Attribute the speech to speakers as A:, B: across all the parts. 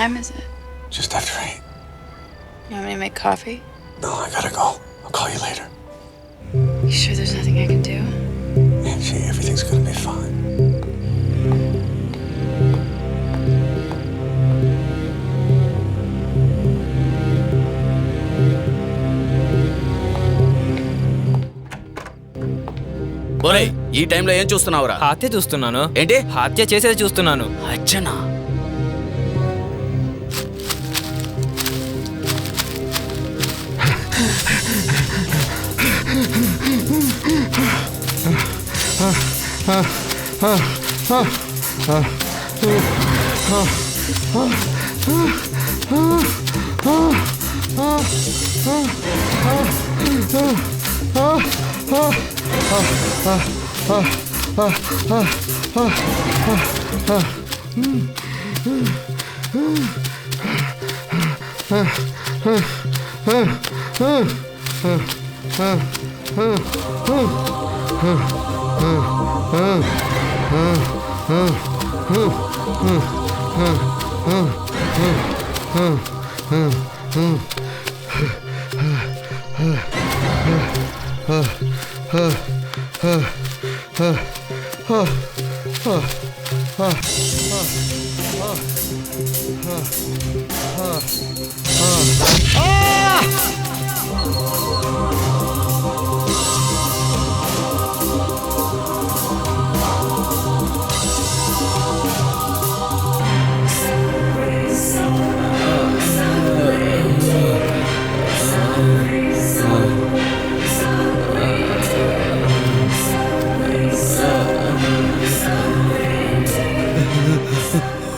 A: time is it?
B: Just after 8.
A: You want me to make coffee?
B: No, I gotta go. I'll call you later.
A: You sure there's nothing I can do?
B: Angie, everything's gonna be fine.
C: ఒరేయ్, ఈ టైంలో ఏం చూస్తున్నావురా?
D: హత్య చూస్తున్నాను.
C: ఏంటి?
D: హత్య చేసేది చూస్తున్నాను.
C: హత్యనా?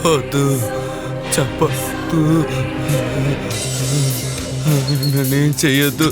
D: వద్దు, చెప్పద్దు, నన్నేం చెయ్యొద్దు.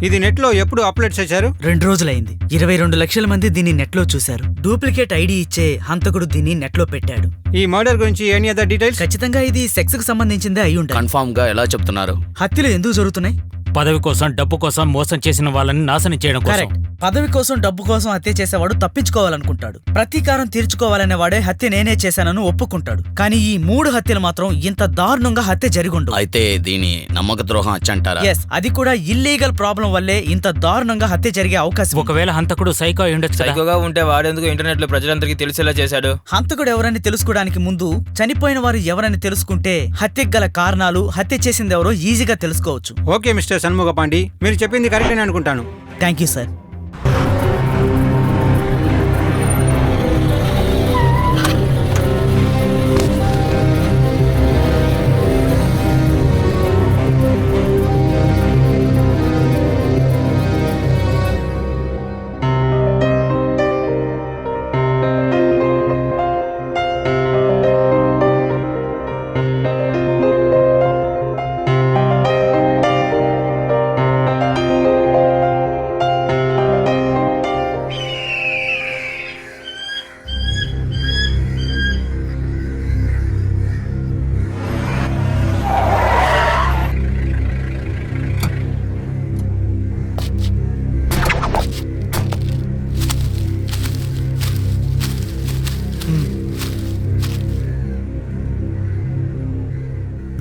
E: ఇది నెట్లో ఎప్పుడు అప్లోడ్ చేశారు?
F: 2 రోజులైంది. 22 లక్షల మంది దీన్ని నెట్లో చూశారు. డూప్లికేట్ ఐడి ఇచ్చే హంతకుడు దీన్ని నెట్లో పెట్టాడు.
E: ఈ మర్డర్ గురించి ఎనీ అదర్ డీటెయిల్స్?
F: ఖచ్చితంగా ఇది సెక్స్ కు సంబంధించిందే అయి ఉండాలి.
C: కన్ఫర్మ్ గా ఎలా చెప్తున్నారు?
F: హత్యలు ఎందుకు జరుగుతున్నాయి?
G: పదవి కోసం, డబ్బు కోసం మోసం చేసిన వాళ్ళని నాశనం చేయడం కోసం.
F: కరెక్ట్. పదవి కోసం, డబ్బు కోసం హత్య చేసేవాడు తప్పించుకోవాలనుకుంటాడు. ప్రతీకారం తీర్చుకోవాలనే వాడే హత్య నేనే చేశానని ఒప్పుకుంటాడు. కానీ ఈ 3 హత్యలు మాత్రం ఇంత దారుణంగా హత్య జరిగుండు.
C: అయితే దీని నమ్మక ద్రోహం హత్య అంటారా?
F: ఎస్, అది కూడా ఇల్లీగల్ ప్రాబ్లం వల్లే ఇంత దారుణంగా హత్య జరిగే అవకాశం.
G: ఒకవేళ హంతకుడు సైకో అయి ఉండొచ్చు కదా.
D: సైకోగా ఉంటే వాడేందుకు ఇంటర్నెట్ లో ప్రజలందరికీ తెలిసేలా చేశాడు?
F: హంతకుడు ఎవరని తెలుసుకోవడానికి ముందు చనిపోయిన వారు ఎవరని తెలుసుకుంటే హత్యకు గల కారణాలు, హత్య చేసింది ఎవరో ఈజీగా తెలుసుకోవచ్చు.
E: ఓకే మిస్టర్ షణ్ముగపాండి, మీరు చెప్పింది కరెక్ట్ అని అనుకుంటాను.
F: Thank you sir.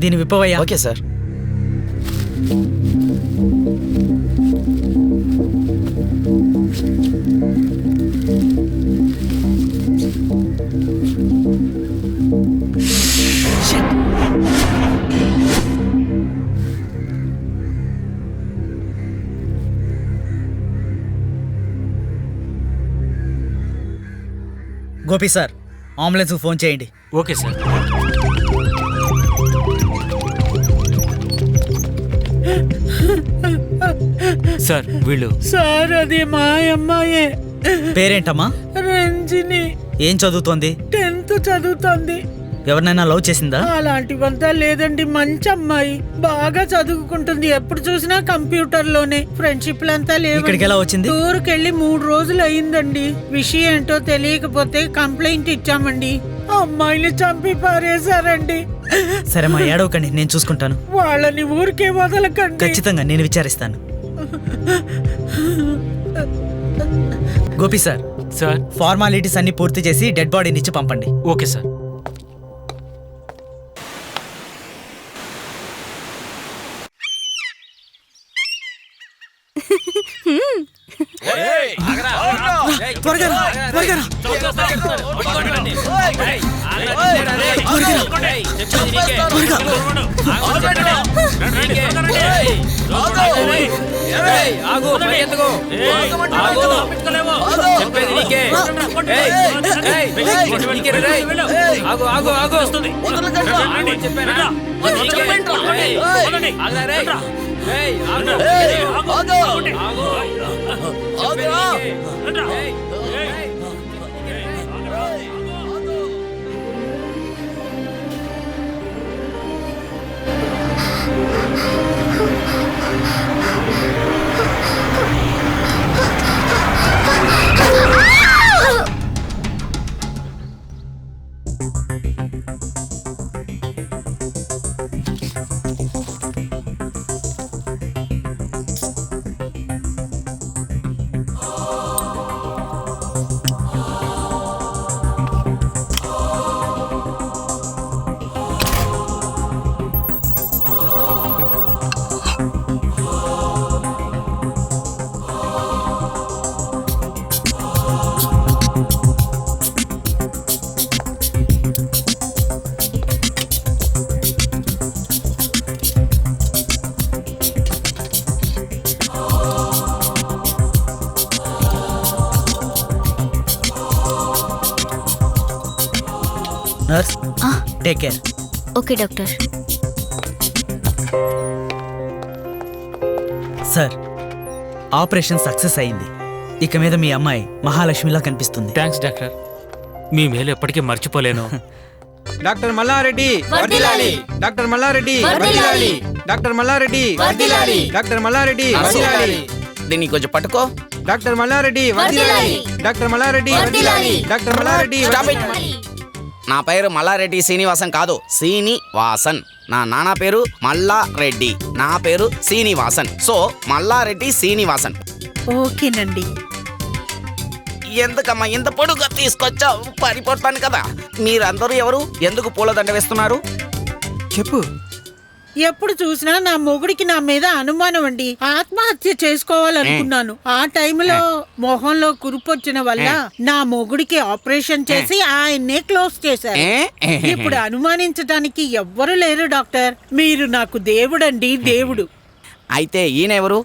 F: దీని విప్పవయ్యా.
C: Okay sir.
F: Gopi sir, ambulance phone చేయండి.
G: Okay sir. సార్ వీళ్ళు.
H: సార్ అది మా అమ్మాయే.
F: పేరేంటమ్మా?
H: రంజిని.
F: ఏం చదువుతోంది?
H: 10th చదువుతోంది.
F: ఎవరినైనా లవ్ చేసిందా?
H: అలాంటివంతా లేదండి, మంచి అమ్మాయి, బాగా చదువుకుంటుంది, ఎప్పుడు చూసినా కంప్యూటర్ లోనే. ఫ్రెండ్షిప్లంతా లేవు.
F: ఇక్కడికి ఎలా వచ్చింది?
H: ఊరికెళ్ళి 3 రోజులు అయిందండి. విషయం ఏంటో తెలియకపోతే కంప్లైంట్ ఇచ్చామండి. అమ్మాయిని చంపి పారేశారండి.
F: సరే మా ఏడవకండి, నేను చూసుకుంటాను.
H: వాళ్ళని ఊరికే వదలకండి.
F: ఖచ్చితంగా నేను విచారిస్తాను. గోపి సార్,
G: సార్
F: ఫార్మాలిటీస్ అన్ని పూర్తి చేసి డెడ్ బాడీని ఇచ్చి పంపండి.
G: Okay sir.
F: త్వరగా రా, త్వరగా రా. Nurse, take care.
I: Okay doctor.
F: Sir, operation success అయింది. ఇక మీద మీ అమ్మాయి మహాలక్ష్మిలా కనిపిస్తుంది.
G: థ్యాంక్స్ డాక్టర్, మీ మేలు ఎప్పటికీ మర్చిపోలేను.
E: డాక్టర్ మల్లారెడ్డి
I: వర్ధిల్లాలి.
E: డాక్టర్ మల్లారెడ్డి
I: వర్ధిల్లాలి.
E: డాక్టర్ మల్లారెడ్డి
I: వర్ధిల్లాలి.
E: డాక్టర్ మల్లారెడ్డి వర్ధిల్లాలి.
C: దీన్ని కొంచెం పట్టుకో.
E: డాక్టర్ మల్లారెడ్డి
I: వర్ధిల్లాలి.
E: డాక్టర్ మల్లారెడ్డి
I: వర్ధిల్లాలి.
E: Doctor Malla Reddy
C: Stop it. నా పేరు మల్లారెడ్డి శ్రీనివాసన్ కాదు, శ్రీనివాసన్. నా నాన్న పేరు మల్లారెడ్డి, నా పేరు శ్రీనివాసన్. సో మల్లారెడ్డి శ్రీనివాసన్.
H: ఓకేనండి.
C: ఎందుకమ్మా ఇంత పొడుగా తీసుకొచ్చావు? పారిపోతాను కదా. మీరందరూ ఎవరు? ఎందుకు పూలదండ వేస్తున్నారు?
E: చెప్పు.
H: ఎప్పుడు చూసినా నా మొగుడికి నా మీద అనుమానం అండి. ఆత్మహత్య చేసుకోవాలనుకున్నాను. ఆ టైంలో మొహంలో కురుపొచ్చిన వల్ల నా మొగుడికి ఆపరేషన్ చేసి ఆయన్నే క్లోజ్ చేశారు. ఇప్పుడు అనుమానించడానికి ఎవ్వరు లేరు డాక్టర్. మీరు నాకు దేవుడండి, దేవుడు.
C: అయితే ఈయనెవరు?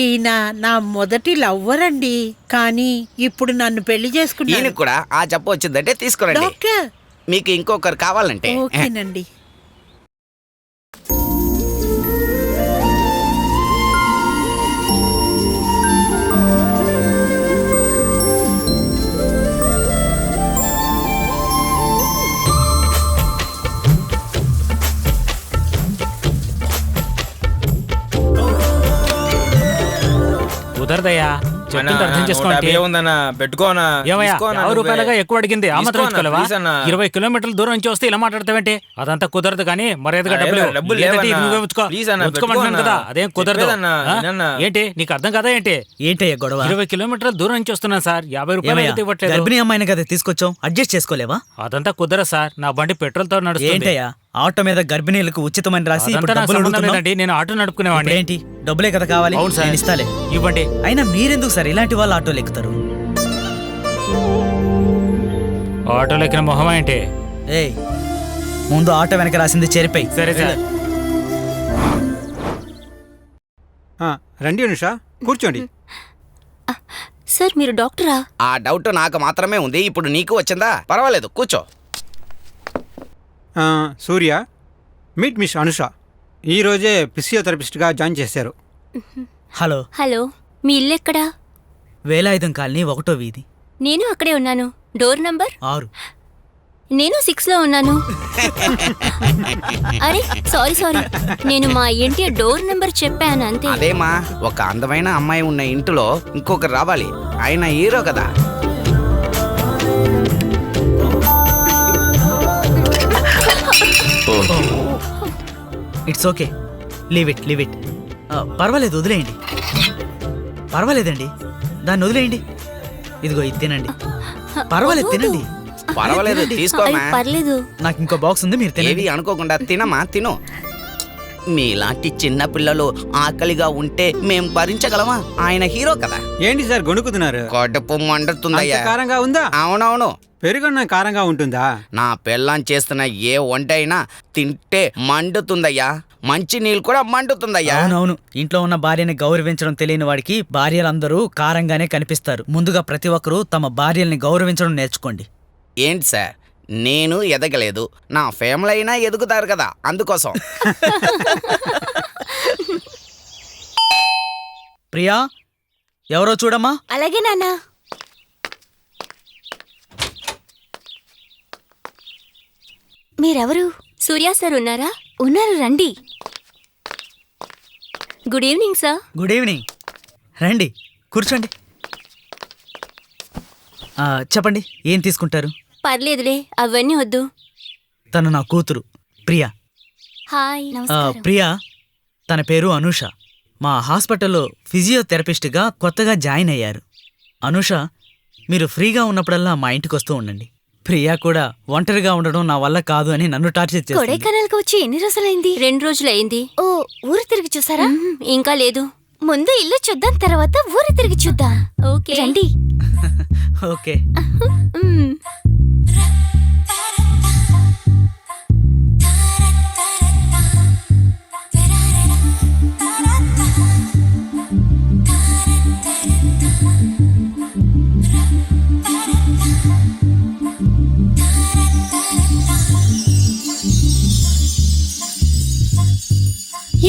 H: ఈయన నా మొదటి లవ్వర్ అండి. కానీ ఇప్పుడు నన్ను పెళ్లి చేసుకున్నాను.
C: ఈయనకు కూడా ఆ జబ్బు వచ్చిందంటే తీసుకురండి.
H: డాక్టర్,
C: మీకు ఇంకొకరు కావాలంటే.
H: ఓకేనండి.
G: కుదరదయ్యా, చెప్తుంటే అర్థం చేసుకోండి.
D: ఉందన్నా పెట్టుకోనా?
G: ఏమయ్యా,
D: తీసుకోనా
G: 50 రూపాయలుగా ఎక్కువ అడిగింది, ఆ మాత్రం ఇచ్చుకోలేవా?
D: ప్లీజ్ అన్నా.
G: 20 కిలోమీటర్ల దూరం నుంచి వస్తే ఇలా మాట్లాడతావేంటి? అదంతా కుదరదు. కానీ మర్యాదగా
D: డబ్బులు
G: డబ్బులు
D: లేవన్నా.
G: నువ్వే ఉంచుకో.
D: ప్లీజ్ అన్నా,
G: ఉంచుకోమంటున్నాను కదా,
D: పెట్టుకోనా?
G: అదేం కుదరదు.
D: చెప్పేదన్నా,
G: ఆ?
D: వినన్నా.
G: ఏంటి నీకు అర్థం కదా ఏంటి?
F: ఏంటయ్యా గొడవ?
G: 20 కిలోమీటర్ల దూరం నుంచి వస్తున్నాను సార్, 50 రూపాయలు
F: ఏమయ్యా,
G: అయితే ఇవ్వట్లేదు.
F: గర్భిణీ అమ్మాయిని కదా తీసుకొచ్చాం, అడ్జస్ట్ చేసుకోలేవా?
G: అదంతా కుదరదు సార్, నా బండి పెట్రోల్ తో నడుస్తుంది.
F: ఏంటయ్యా, ఆటో మీద గర్భిణీలకు ఉచితమని రాసి ఇప్పుడు
G: అదంతా నాకు
F: డబ్బులు
G: సంబంధం
F: అడుగుతున్నావు?
G: లేదండి, నేను ఆటో నడుపుకునేవాడిని.
F: ఏంటి, డబ్బులే కదా కావాలి?
G: అవును సార్.
F: నేను ఇస్తాలే.
G: ఇవ్వండి.
F: అయినా మీరెందుకు సార్ ఇలాంటి వాళ్ళు ఆటోలు ఎక్కుతారు?
G: ఆటోలో ఎక్కిన మొహం ఏంటి?
F: ఏయ్, ముందు ఆటో వెనక రాసింది చెరిపోయి.
G: సరే సార్.
E: రండి అనుష, కూర్చోండి.
I: సార్ మీరు డాక్టరా?
C: ఆ డౌట్ నాకు మాత్రమే ఉంది, ఇప్పుడు నీకు వచ్చిందా? పర్వాలేదు, కూర్చో.
E: సూర్య, మీట్ మిస్ అనుష. ఈరోజే ఫిజియోథెరపిస్ట్గా జాయిన్ చేశారు.
F: హలో.
I: హలో, మీ ఇల్లు ఎక్కడా?
F: వేలాయుధం కాలనీ 1వ వీధి.
I: నేను అక్కడే ఉన్నాను. Door number?
F: 6.
I: నేను 6 లో ఉన్నాను. అరే సారీ నేను మా ఇంటి డోర్ నెంబర్ చెప్పాను అంతే.
C: అదేమా, ఒక అందమైన అమ్మాయి ఉన్న ఇంటిలో ఇంకొకరు రావాలి. ఆయన హీరో కదా.
F: It's okay, leave it. పర్వాలేదు, వదిలేయండి. పర్వాలేదండి, దాన్ని వదిలేయండి. ఇదిగో ఇది తినండి. పర్వాలేదు, తినండి.
C: పర్వాలేదు, తీసుకోమా.
I: పర్లేదు.
F: నాకు ఇంకో బాక్స్ ఉంది, మీరు
C: ఏవి
F: తినండి.
C: అనుకోకుండా తినమా, తిను. మీలాంటి చిన్న పిల్లలు ఆకలిగా ఉంటే మేం భరించగలమా? ఆయన హీరో కదా.
E: ఏంటి సార్ గొణుకుతున్నారు?
C: కడుపు మండుతుందయ్యా.
E: అంత కారంగా ఉందా?
C: అవునవును.
E: పెరుగున్న కారంగా ఉంటుందా?
C: నా పెళ్ళాం చేస్తున్న ఏ వంట అయినా తింటే మండుతుందయ్యా. మంచి నీళ్ళు కూడా మండుతుందయ్యా.
F: అవునవును, ఇంట్లో ఉన్న భార్యని గౌరవించడం తెలియని వాడికి భార్యలందరూ కారంగానే కనిపిస్తారు. ముందుగా ప్రతి ఒక్కరూ తమ భార్యల్ని గౌరవించడం నేర్చుకోండి.
C: ఏంటి సార్, నేను ఎదగలేదు, నా ఫ్యామిలీ అయినా ఎదుగుతారు కదా, అందుకోసం.
F: ప్రియా, ఎవరో చూడమ్మా.
I: అలాగే నాన్న. మీరెవరు? సూర్య సార్ ఉన్నారా? ఉన్నారు, రండి. Good evening sir.
F: Good evening. రండి, కూర్చోండి. చెప్పండి, ఏం తీసుకుంటారు?
I: పర్లేదులే, అవన్నీ వద్దు.
F: తను నా కూతురు ప్రియా.
I: హాయ్.
F: ప్రియా, తన పేరు అనూష. మా హాస్పిటల్లో ఫిజియోథెరపిస్ట్గా కొత్తగా జాయిన్ అయ్యారు. అనూష, మీరు ఫ్రీగా ఉన్నప్పుడల్లా మా ఇంటికి వస్తూ ఉండండి. ప్రియా కూడా ఒంటరిగా ఉండడం నా వల్ల కాదు అని నన్ను టార్చర్ చేస్తుంది.
I: కొడైకెనాల్కి వచ్చి ఎన్ని రోజులైంది? 2 రోజులైంది. ఓ, ఊరు తిరిగి చూసారా? ఇంకా లేదు. ముందు ఇల్లు చూద్దాం, తర్వాత ఊరు తిరిగి చూద్దాం. ఓకే, రండి.
F: ఓకే.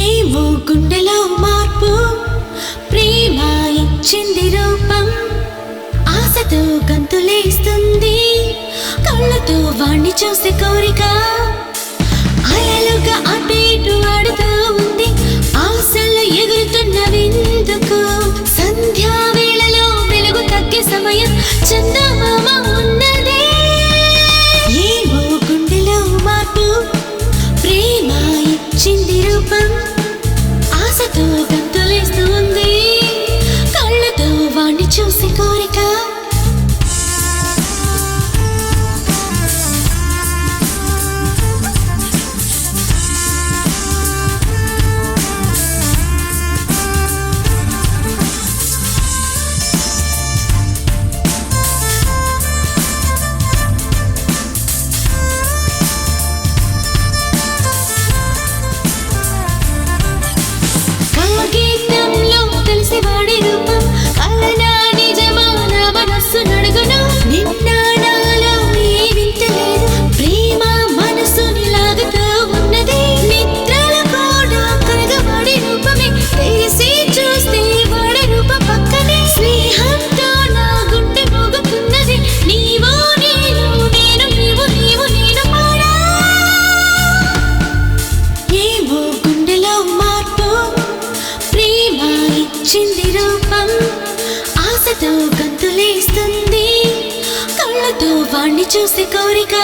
J: ఏమో గుండెలో మార్పు, ప్రేమ ఇచ్చింది రూపం, ఆశతో గంతులేస్తుంది, కళ్ళతో వాణ్ణి చూసే కోరిక, అయలుగా అటు ఇటు ఆడుతూ ఉంది, ఆశలు ఎగురుతున్న విందుకు, సంధ్యా వేళలో వెలుగు తగ్గే సమయం, చందమామ ఉన్నదే. ఏమో గుండెలో మార్పు, ప్రేమ ఇచ్చింది రూపం, ఆశతో గంతులేస్తుంది, కళ్ళతో వాణ్ణి చూసి కోరిక. కాగీతంలో తెలిసేవాడి రూపం, కలనా నిజమా నా మనస్సు నడుగును, నిన్న నాలో ఏ వింత లేదు, ప్రేమ మనసుని లాగుతూ ఉన్నది, నిద్రలు కూడా కలగవాడి రూపమే, తెలిసి చూస్తే వాడి రూపం పక్కనే, స్నేహంతో నా గుండె మోగుతున్నది, నీవు నేను నేను నీవు నీవు నేను పాడా. ఏమో గుండెలో మార్పు, ప్రేమ ఇచ్చింది రూపం, ఆశతో గంతులేస్తుంది, కళ్ళతో వాణ్ణి చూసే కోరిక.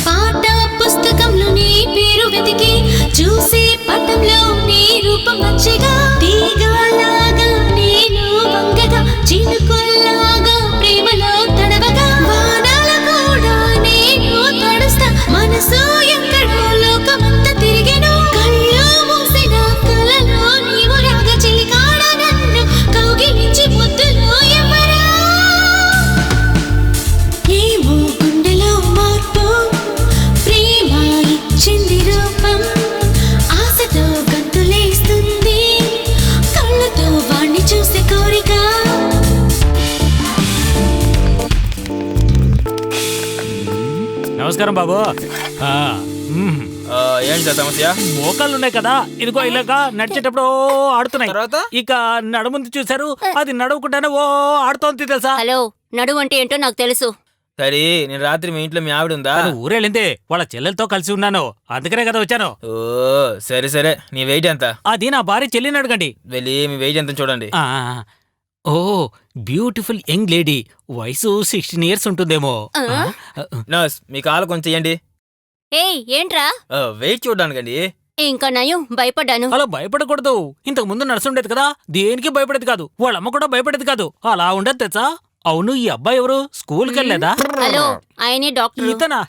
J: పాఠ పుస్తకంలో నీ పేరు వెతికి చూసే పటంలో నీ రూపం మంచిగా, తీగలాగా నేను వంగగా, చినుకుల్లాగా ప్రేమలో తడవగా, వానాల కూడా నేను తడుస్తా, మనసు ఎక్కడో లోకమంతా తిరిగెను, కళ్ళు మూసిన కలలో నీవు రాగ చిలికాడ, నన్ను కౌగిలించి ముద్దులో ఎవరా. ఏమో గుండెలో మార్పు, ప్రేమ ఇచ్చింది రూపం, ఆశతో గంతులేస్తుంది,
G: నమస్కారం బాబు. ఆ, మ్మ్.
D: ఏంటి సార్ సమస్య?
G: మోకాళ్ళున్నాయి కదా, ఇదిగో ఇలాగా నడిచేటప్పుడు ఆడుతున్నాయి.
D: తర్వాత?
G: ఇక నడుముంది చూసారు, అది నడవకుండానే ఓ ఆడుతోంది తెలుసా.
I: హలో, నడువు అంటే ఏంటో నాకు తెలుసు.
D: సరే, నేను రాత్రి మీ ఇంట్లో మీ ఆవిడ ఉందా?
G: తను ఊరెళ్ళిందే, వాళ్ళ చెల్లెలతో కలిసి ఉన్నాను, అందుకనే కదా వచ్చాను.
D: ఓ సరే సరే, నీ వెయిట్ ఎంత?
G: అది నా భార్య చెల్లిని అడగండి.
D: వెళ్ళి మీ వెయిట్ ఎంత చూడండి.
G: ఆ, ఓ బ్యూటిఫుల్ యంగ్ లేడీ, వయసు 16 years ఉంటుందేమో.
D: నర్స్, మీ కాలు కొంచెం ఇయ్యండి.
I: ఏయ్, ఏంట్రా?
D: వెయిట్ చూడడానికండి.
I: ఇంకా నయం, భయపడ్డాను.
G: అలా భయపడకూడదు. ఇంతకు ముందు నర్సు ఉండేది కదా, దేనికి భయపడేది కాదు, వాళ్ళమ్మ కూడా భయపడేది కాదు. అలా ఉండదు తెచ్చా. అవును, ఈ అబ్బాయి ఎవరు? స్కూల్కి వెళ్ళలేదా?
I: హలో, ఆయనే డాక్టర్.
G: ఇతనా?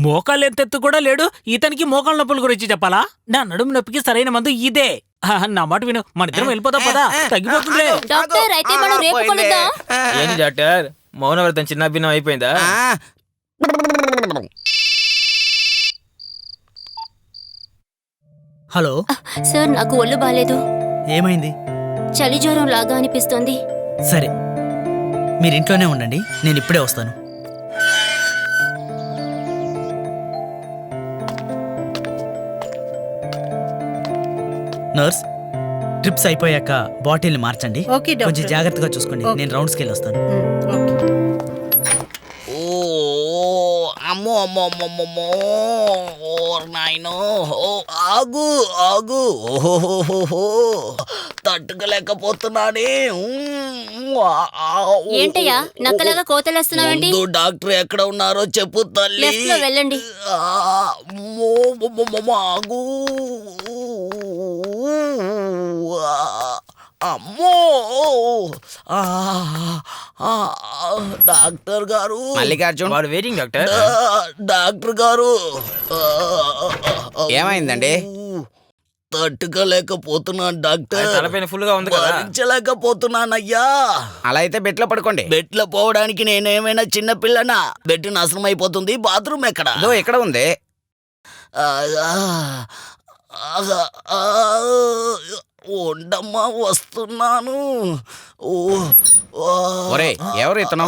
G: మోకాళ్ళు ఎత్తెత్తు కూడా లేడు, ఇతనికి మోకాళ్ళ నొప్పుల గురించి చెప్పాలా? నా నడుము నొప్పికి సరైన మందు ఇదే. నా మాట విను, మన ఇద్దరం వెళ్ళిపోతాం పదా, తగ్గిపోతుంది.
I: డాక్టర్, అయితే మనం రేపు కలుద్దాం.
D: ఏంటి డాక్టర్, మౌనవ్రతం చిన్న భిన్నం అయిపోయిందా?
F: హలో,
I: సార్, నాకు ఒళ్ళు బాలేదు.
F: ఏమైంది?
I: చలి జ్వరం లాగా అనిపిస్తోంది.
F: సరే, మీరు ఇంట్లోనే ఉండండి, నేను ఇప్పుడే వస్తాను. నర్స్, ట్రిప్స్ అయిపోయాక బాటిల్ని మార్చండి.
H: Okay doctor.
F: కొంచెం జాగ్రత్తగా చూసుకోండి,
H: ఓకే.
F: నేను రౌండ్స్కి వెళ్ళి వస్తాను.
H: ఓకే.
C: ఓ అమ్మో అమ్మో అమ్మమ్మో, ఓ నాయనో, ఆగు ఆగు, ఓహోహోహో, తట్టుకోలేకపోతున్నానే.
I: ఏంటయ్యా, నక్కలాగా కోతలేస్తున్నావేంటి?
C: ముందు డాక్టర్ ఎక్కడ ఉన్నారో చెప్పు తల్లి.
I: లెఫ్ట్ లో వెళ్ళండి.
C: అమ్మో, అమ్మమ్మమ్మ, ఆగు. అమ్మో, డాక్టర్ గారు. మల్లికార్జున్,
D: వాడు వెయిటింగ్ డాక్టర్.
C: డాక్టర్ గారు. ఏమైందండి? తట్టుకోలేకపోతున్నాను డాక్టర్.
D: తలపైన ఫుల్ గా ఉంది కదా.
C: భరించలేకపోతున్నానయ్యా. అలా అయితే బెడ్ లో పడుకోండి. బెడ్ లో పోవడానికి నేనేమైనా చిన్న పిల్లనా? బెడ్ నాశనం అయిపోతుంది. బాత్రూమ్ ఎక్కడ? ఎక్కడ ఉంది? ఉండమ్మా, వస్తున్నాను. ఒరే, ఎవరు ఇతను?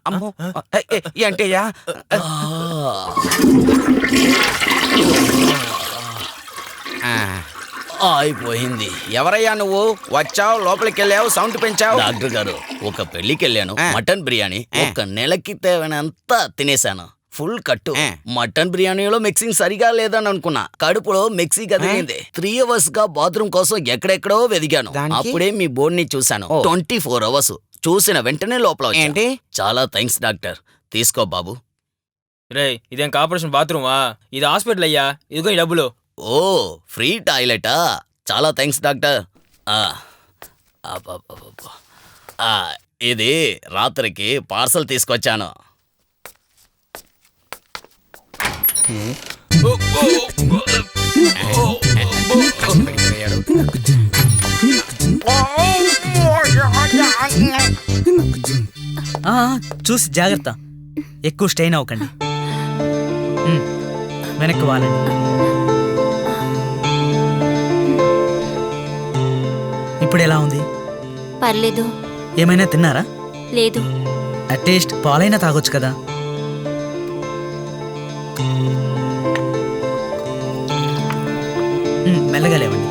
C: అమ్మో, ఏంటయ్యా? అయిపోయింది. ఎవరయ్యా నువ్వు? వచ్చావు, లోపలికి వెళ్ళావు, సౌండ్ పెంచావు. డాక్టర్ గారు, ఒక పెళ్లికి వెళ్ళాను. మటన్ బిర్యానీ ఒక నెలకి తేవనంత తినేశాను. ఫుల్ కట్టు. మటన్ బిర్యానీలో మిక్సింగ్ సరిగా లేదని అనుకున్నా. కడుపులో మిక్సీ కదిలింది. 3 hours గా బాత్రూమ్ కోసం ఎక్కడెక్కడో వెదిగాను. అప్పుడే మీ బోర్డ్ ని చూశాను. 24 hours చూసిన వెంటనే లోపల ఏంటి. చాలా థ్యాంక్స్ డాక్టర్. తీసుకో బాబు.
D: రే, ఇదేం ఆపరేషన్ బాత్రూమా? ఇది హాస్పిటల్ అయ్యా. ఇదిగో ఈ డబ్బులు.
C: ఓ, ఫ్రీ టాయిలెటా? చాలా థ్యాంక్స్ డాక్టర్. ఇది రాత్రికి పార్సల్ తీసుకొచ్చాను.
F: చూసి జాగ్రత్త, ఎక్కువ స్ట్రెయిన్ అవ్వకండి. వెనక్కి వాలండి. ఇప్పుడు ఎలా ఉంది?
I: పర్లేదు.
F: ఏమైనా తిన్నారా?
I: లేదు.
F: అట్లీస్ట్ పాలైనా తాగొచ్చు కదా. మెల్లగా లేవండి.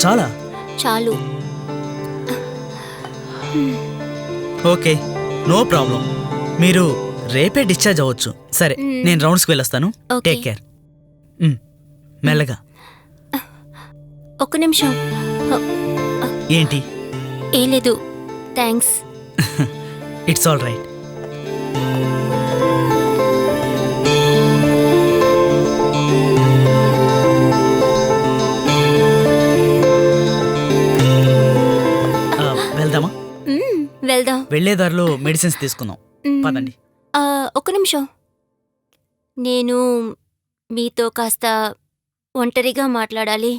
F: చాలా
I: చాలు.
F: Okay, no problem. మీరు రేపే డిశ్చార్జ్ అవ్వచ్చు. సరే, నేను రౌండ్స్కి వెళ్ళొస్తాను.
I: ఓకే.
F: Take care. మెల్లగా.
I: ఒక్క నిమిషం.
F: ఏంటి?
I: ఏం లేదు, థ్యాంక్స్.
F: It's all right. వెళ్దామా?
I: వెళ్దాం.
F: వెళ్లే దారిలో మెడిసిన్స్ తీసుకుందాం. పదండి.
I: ఒక్క నిమిషం. నేను మీతో కాస్త ఒంటరిగా మాట్లాడాలి.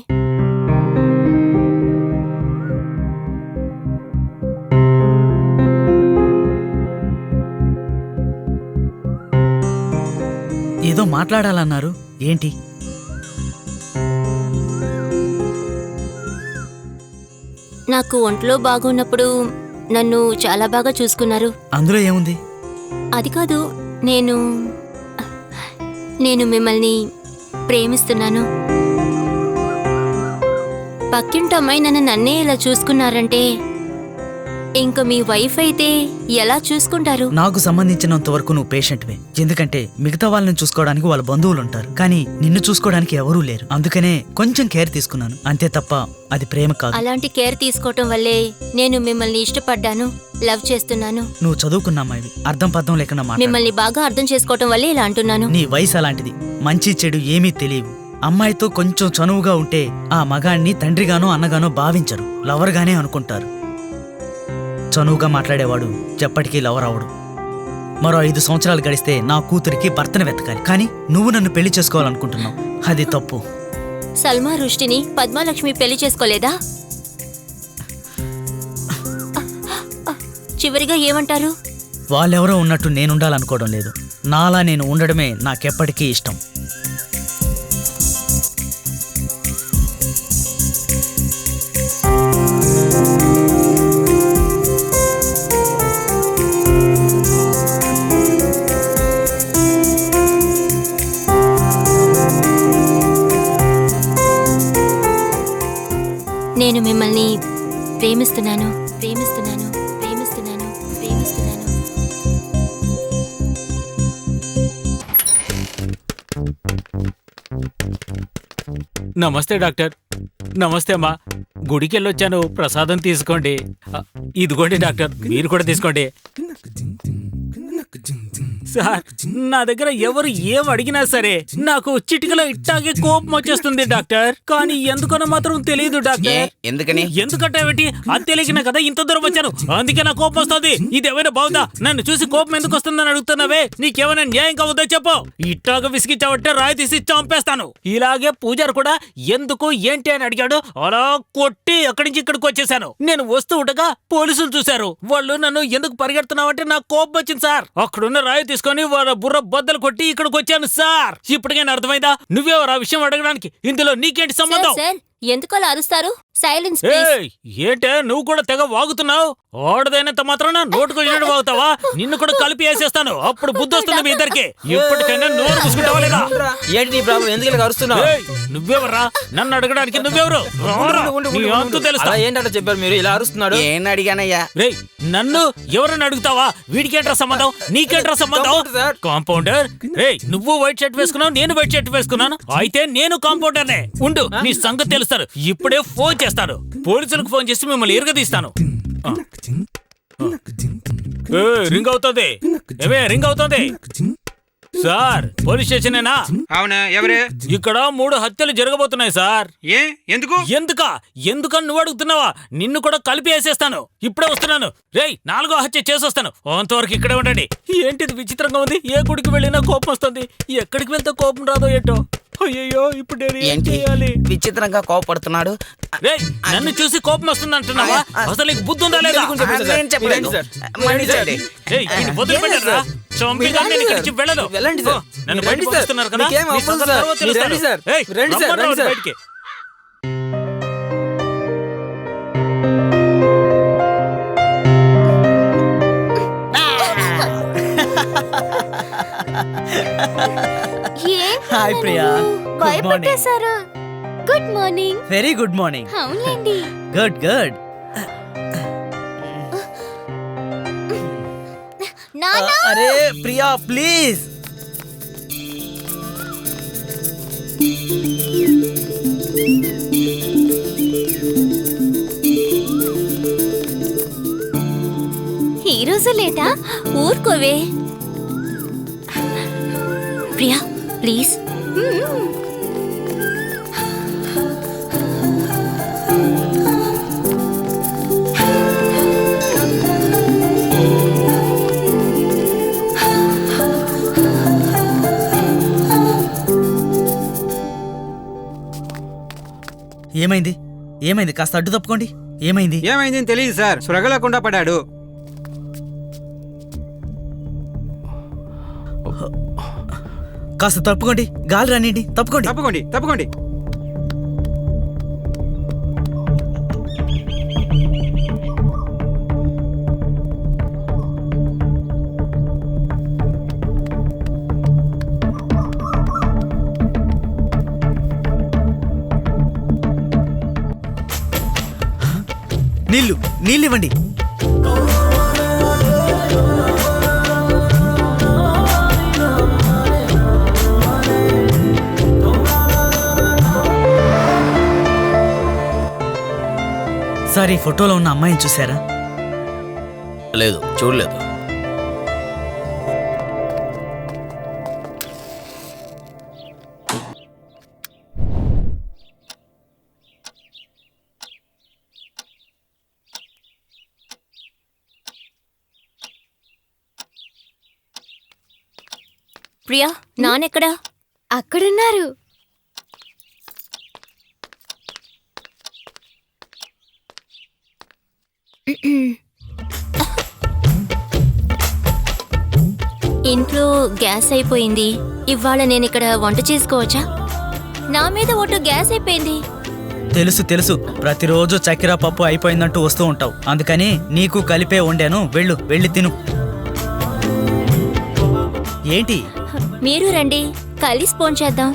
F: ఏదో మాట్లాడాలన్నారు, ఏంటి?
I: నాకు ఒంట్లో బాగున్నప్పుడు నన్ను చాలా బాగా చూసుకున్నారు.
F: అందులో ఏముంది?
I: అది కాదు, నేను మిమ్మల్ని ప్రేమిస్తున్నాను. పక్కింటి అమ్మాయి నన్నే ఇలా చూసుకున్నారంటే ఇంక మీ వైఫ్ అయితే ఎలా చూసుకుంటారు?
F: నాకు సంబంధించినంత వరకు నువ్వు పేషెంట్వే. ఎందుకంటే మిగతా వాళ్ళని చూసుకోవడానికి వాళ్ళ బంధువులు ఉంటారు, కానీ నిన్ను చూసుకోవడానికి ఎవరూ లేరు. అందుకనే కొంచెం కేర్ తీసుకున్నాను, అంతే తప్ప అది ప్రేమ కాదు.
I: అలాంటి కేర్ తీసుకోవటం వల్లే నేను మిమ్మల్ని ఇష్టపడ్డాను, లవ్ చేస్తున్నాను.
F: నువ్వు చదువుకున్న అమ్మాయివి, అర్థం పర్థం లేకుండా మాట్లాడు.
I: మిమ్మల్ని బాగా అర్థం చేసుకోవటం వల్లే ఇలా అంటున్నాను.
F: నీ వయసు అలాంటిది, మంచి చెడు ఏమీ తెలియవు. అమ్మాయితో కొంచెం చనువుగా ఉంటే ఆ మగాణ్ణి తండ్రిగానో అన్నగానో భావించరు, లవర్గానే అనుకుంటారు. చనువుగా మాట్లాడేవాడు ఎప్పటికీ లవర్ అవడు. మరో 5 సంవత్సరాలు గడిస్తే నా కూతురికి భర్తను వెతకాలి, కానీ నువ్వు నన్ను పెళ్లి చేసుకోవాలనుకుంటున్నావు, అది తప్పు.
I: సల్మా రుష్టిని పద్మాలక్ష్మి పెళ్లి చేసుకోలేదా? చివరిగా ఏమంటారు?
F: వాళ్ళెవరో ఉన్నట్టు నేనుండాలనుకోవడం లేదు, నాలా నేను ఉండడమే నాకెప్పటికీ ఇష్టం.
I: నేను మిమ్మల్ని ప్రేమిస్తున్నాను, ప్రేమిస్తున్నాను, ప్రేమిస్తున్నాను, ప్రేమిస్తున్నాను.
G: నమస్తే డాక్టర్. నమస్తే అమ్మా. గుడికి వెళ్ళొచ్చాను, ప్రసాదం తీసుకోండి. ఇదిగోండి డాక్టర్, మీరు కూడా తీసుకోండి. సార్, నా దగ్గర ఎవరు ఏం అడిగినా సరే నాకు చిటికలో ఇట్టాగే కోపం వచ్చేస్తుంది డాక్టర్. కానీ ఎందుకనో మాత్రం తెలియదు డాక్టర్.
C: ఎందుకని?
G: ఎందుకంటే అది తెలియకనే కదా ఇంత దూరం వచ్చాను, అందుకే నాకు కోపం వస్తుంది. ఇదేమైనా బాగుందా? నన్ను చూసి కోపం ఎందుకు వస్తుందని అడుగుతున్నావే? నీకేమైనా న్యాయం కావద్దో చెప్పు. ఇట్టాగా విసిగిచ్చావంటే రాయి తీసి చంపేస్తాను. ఇలాగే పూజారు కూడా ఎందుకు ఏంటి అని అడిగాడు, అలా కొట్టి అక్కడి నుంచి ఇక్కడికి వచ్చేసాను. నేను వస్తూ ఉండగా పోలీసులు చూశారు. వాళ్ళు నన్ను ఎందుకు పరిగెడుతున్నావంటే నాకు కోపం వచ్చింది సార్. అక్కడున్న రాయి తీసుకొని వాళ్ళ బుర్ర బద్దలు కొట్టి ఇక్కడికి వచ్చాను సార్. ఇప్పటికైనా అర్థమైందా? నువ్వెవరు ఆ విషయం అడగడానికి? ఇందులో నీకేంటి సంబంధం?
I: ఎందుకు అలా అరుస్తారు? సైలెన్స్.
G: ఏంటే నువ్వు కూడా తెగ వాగుతున్నావు? ఆడదైనంత మాత్రాన నోటుకొచ్చినట్టు వాగుతావా? నిన్ను కూడా కలిపి వేసేస్తాను, అప్పుడు బుద్ధి వస్తుంది మీ ఇద్దరికి. ఇప్పటికైనా నోరు మూసుకుంటావా లేదా?
D: ఏంటి నీ ప్రాబ్లం? ఎందుకు అరుస్తున్నావు?
G: నువ్వెవర్రా నన్ను అడగడానికి? నువ్వెవరు?
D: ఏంటంటే చెప్పారు మీరు ఇలా అరుస్తున్నాడు?
C: ఏం అడిగానయ్యా?
G: రే, నన్ను ఎవరని అడుగుతావా? వీడికేంట్రా సంబంధం? నీకేంట్రా సంబంధం? కాంపౌండర్. రే, నువ్వు వైట్ షర్ట్ వేసుకున్నావు, నేను వైట్ షర్ట్ వేసుకున్నాను, అయితే నేను కాంపౌండర్నే. ఉండు, నీ సంగతి తెలుస్తారు. ఇప్పుడే ఫోన్ చేస్తాను, పోలీసులకు ఫోన్ చేసి మిమ్మల్ని ఎరగదీస్తాను. రింగ్ అవుతుంది, రింగ్ అవుతుంది. సార్, పోలీస్ స్టేషనేనా?
E: అవునా, ఎవరే?
G: ఇక్కడ 3 హత్యలు జరగబోతున్నాయి సార్.
E: ఎందుకు?
G: ఎందుకని నువ్వు అడుగుతున్నావా? నిన్ను కూడా కలిపి వేసేస్తాను. ఇప్పుడే వస్తున్నాను. రేయ్, 4వ హత్య చేసొస్తాను, అంతవరకు ఇక్కడే ఉండండి. ఏంటిది విచిత్రంగా ఉంది? ఏ గుడికి వెళ్ళినా కోపం వస్తుంది, ఎక్కడికి వెళ్తే కోపం రాదో ఏంటో. అయ్యో, ఇప్పుడు నేను ఏం చేయాలి?
C: విచిత్రంగా కోపడుతున్నాడు.
G: రేయ్, నన్ను చూసి కోపం వస్తుంది అంటున్నావా? అసలు నీకు బుద్ధి ఉందా లేదా?
D: వెళ్ళండి సార్.
G: నన్ను బయటకు పంపిస్తున్నారు కదా? బయటికి.
F: Hi Priya. Good morning.
I: Good morning.
F: Very good morning.
I: అవునండి.
F: Good good. అరే ప్రియా, ప్లీజ్.
I: ఈ రోజు లేటా? ఊరుకోవే. ప్రియా, ప్లీజ్.
F: ఏమైంది? ఏమైంది? కాస్త అడ్డు తప్పుకోండి. ఏమైంది?
E: ఏమైందని తెలియదు సార్, సురగలేకుండా పడ్డాడు.
F: కాస్త తప్పుకోండి, గాలి రానియండి. తప్పుకోండి,
E: తప్పుకోండి, తప్పుకోండి.
F: నీళ్ళు ఇవ్వండి. సార్, ఈ ఫోటోలో ఉన్న అమ్మాయిని చూసారా?
C: లేదు, చూడలేదు.
I: ప్రియా, నానెక్కడా? అక్కడున్నారు. ఇంట్లో గ్యాస్ అయిపోయింది. ఇవాళ నేను ఇక్కడ వంట చేసుకోవచ్చా? నా మీద ఒట్టు గ్యాస్ అయిపోయింది.
F: తెలుసు, ప్రతిరోజు చక్కెర పప్పు అయిపోయిందంటూ వస్తూ ఉంటావు. అందుకని నీకు కలిపే వండాను. వెళ్ళి తిను. ఏంటి?
I: మీరు రండి, కలిసి ఫోన్ చేద్దాం.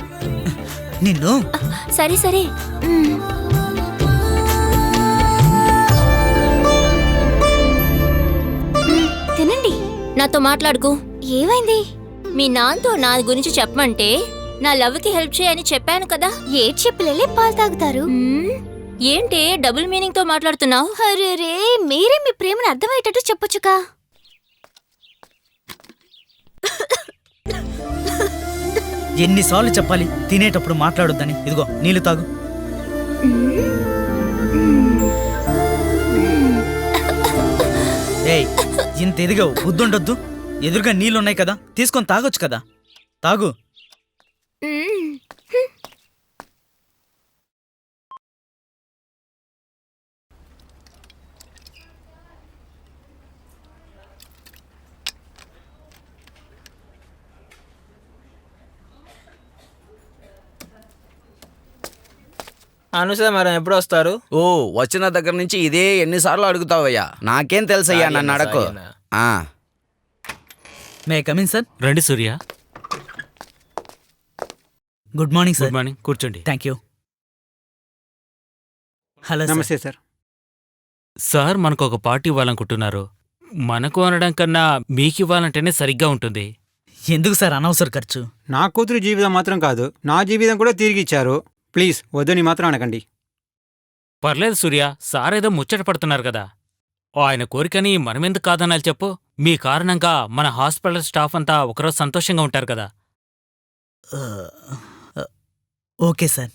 F: నిన్ను.
I: సరే. తినండి, నాతో మాట్లాడుకో. ఏమైంది? మీ నాన్నతో నా గురించి చెప్పమంటే నా లవ్కి హెల్ప్ చేయని చెప్పాను కదా. ఏ చెప్పలే పాలు తాగుతారు. ఏంటి డబుల్ మీనింగ్ తో మాట్లాడుతున్నావు? అరే, మీరే మీ ప్రేమను అర్థమయ్యేటట్టు చెప్పొచ్చుగా.
F: ఎన్నిసార్లు చెప్పాలి తినేటప్పుడు మాట్లాడొద్దని? ఇదిగో నీళ్లు తాగు. ఏయ్, ఇంత ఎదిగావు, బుద్ధుండొద్దు. ఎదురుగా నీళ్ళున్నాయి కదా, తీసుకొని తాగొచ్చు కదా. తాగు.
D: అనుష మేడం ఎప్పుడు వస్తారు?
C: ఓ, వచ్చిన దగ్గర నుంచి ఇదే ఎన్నిసార్లు అడుగుతావయ్యా? నాకేం తెలుసయ్యా, నన్ను అడకు.
F: మే కమిన్ సార్?
G: రండి Surya.
F: Good morning sir.
G: Good morning, కూర్చోండి.
F: Thank you. Hello.
E: Namaste sir.
G: Sir, మనకు ఒక పార్టీ ఇవ్వాలనుకుంటున్నారు. మనకు అనడం కన్నా మీకు ఇవ్వాలంటేనే సరిగ్గా ఉంటుంది.
F: ఎందుకు సార్ అనవసర ఖర్చు?
E: నా కూతురు జీవితం మాత్రం కాదు, నా జీవితం కూడా తిరిగి ఇచ్చారు. ప్లీజ్ వద్దని మాత్రం అనకండి.
G: పర్లేదు సూర్య, సార్ ఏదో ముచ్చట పడుతున్నారు కదా. ఆయన కోరికని మనమెందుకు కాదనాలి చెప్పు? మీ కారణంగా మన హాస్పిటల్ స్టాఫ్ అంతా ఒకరోజు సంతోషంగా ఉంటారు కదా.
F: Okay sir.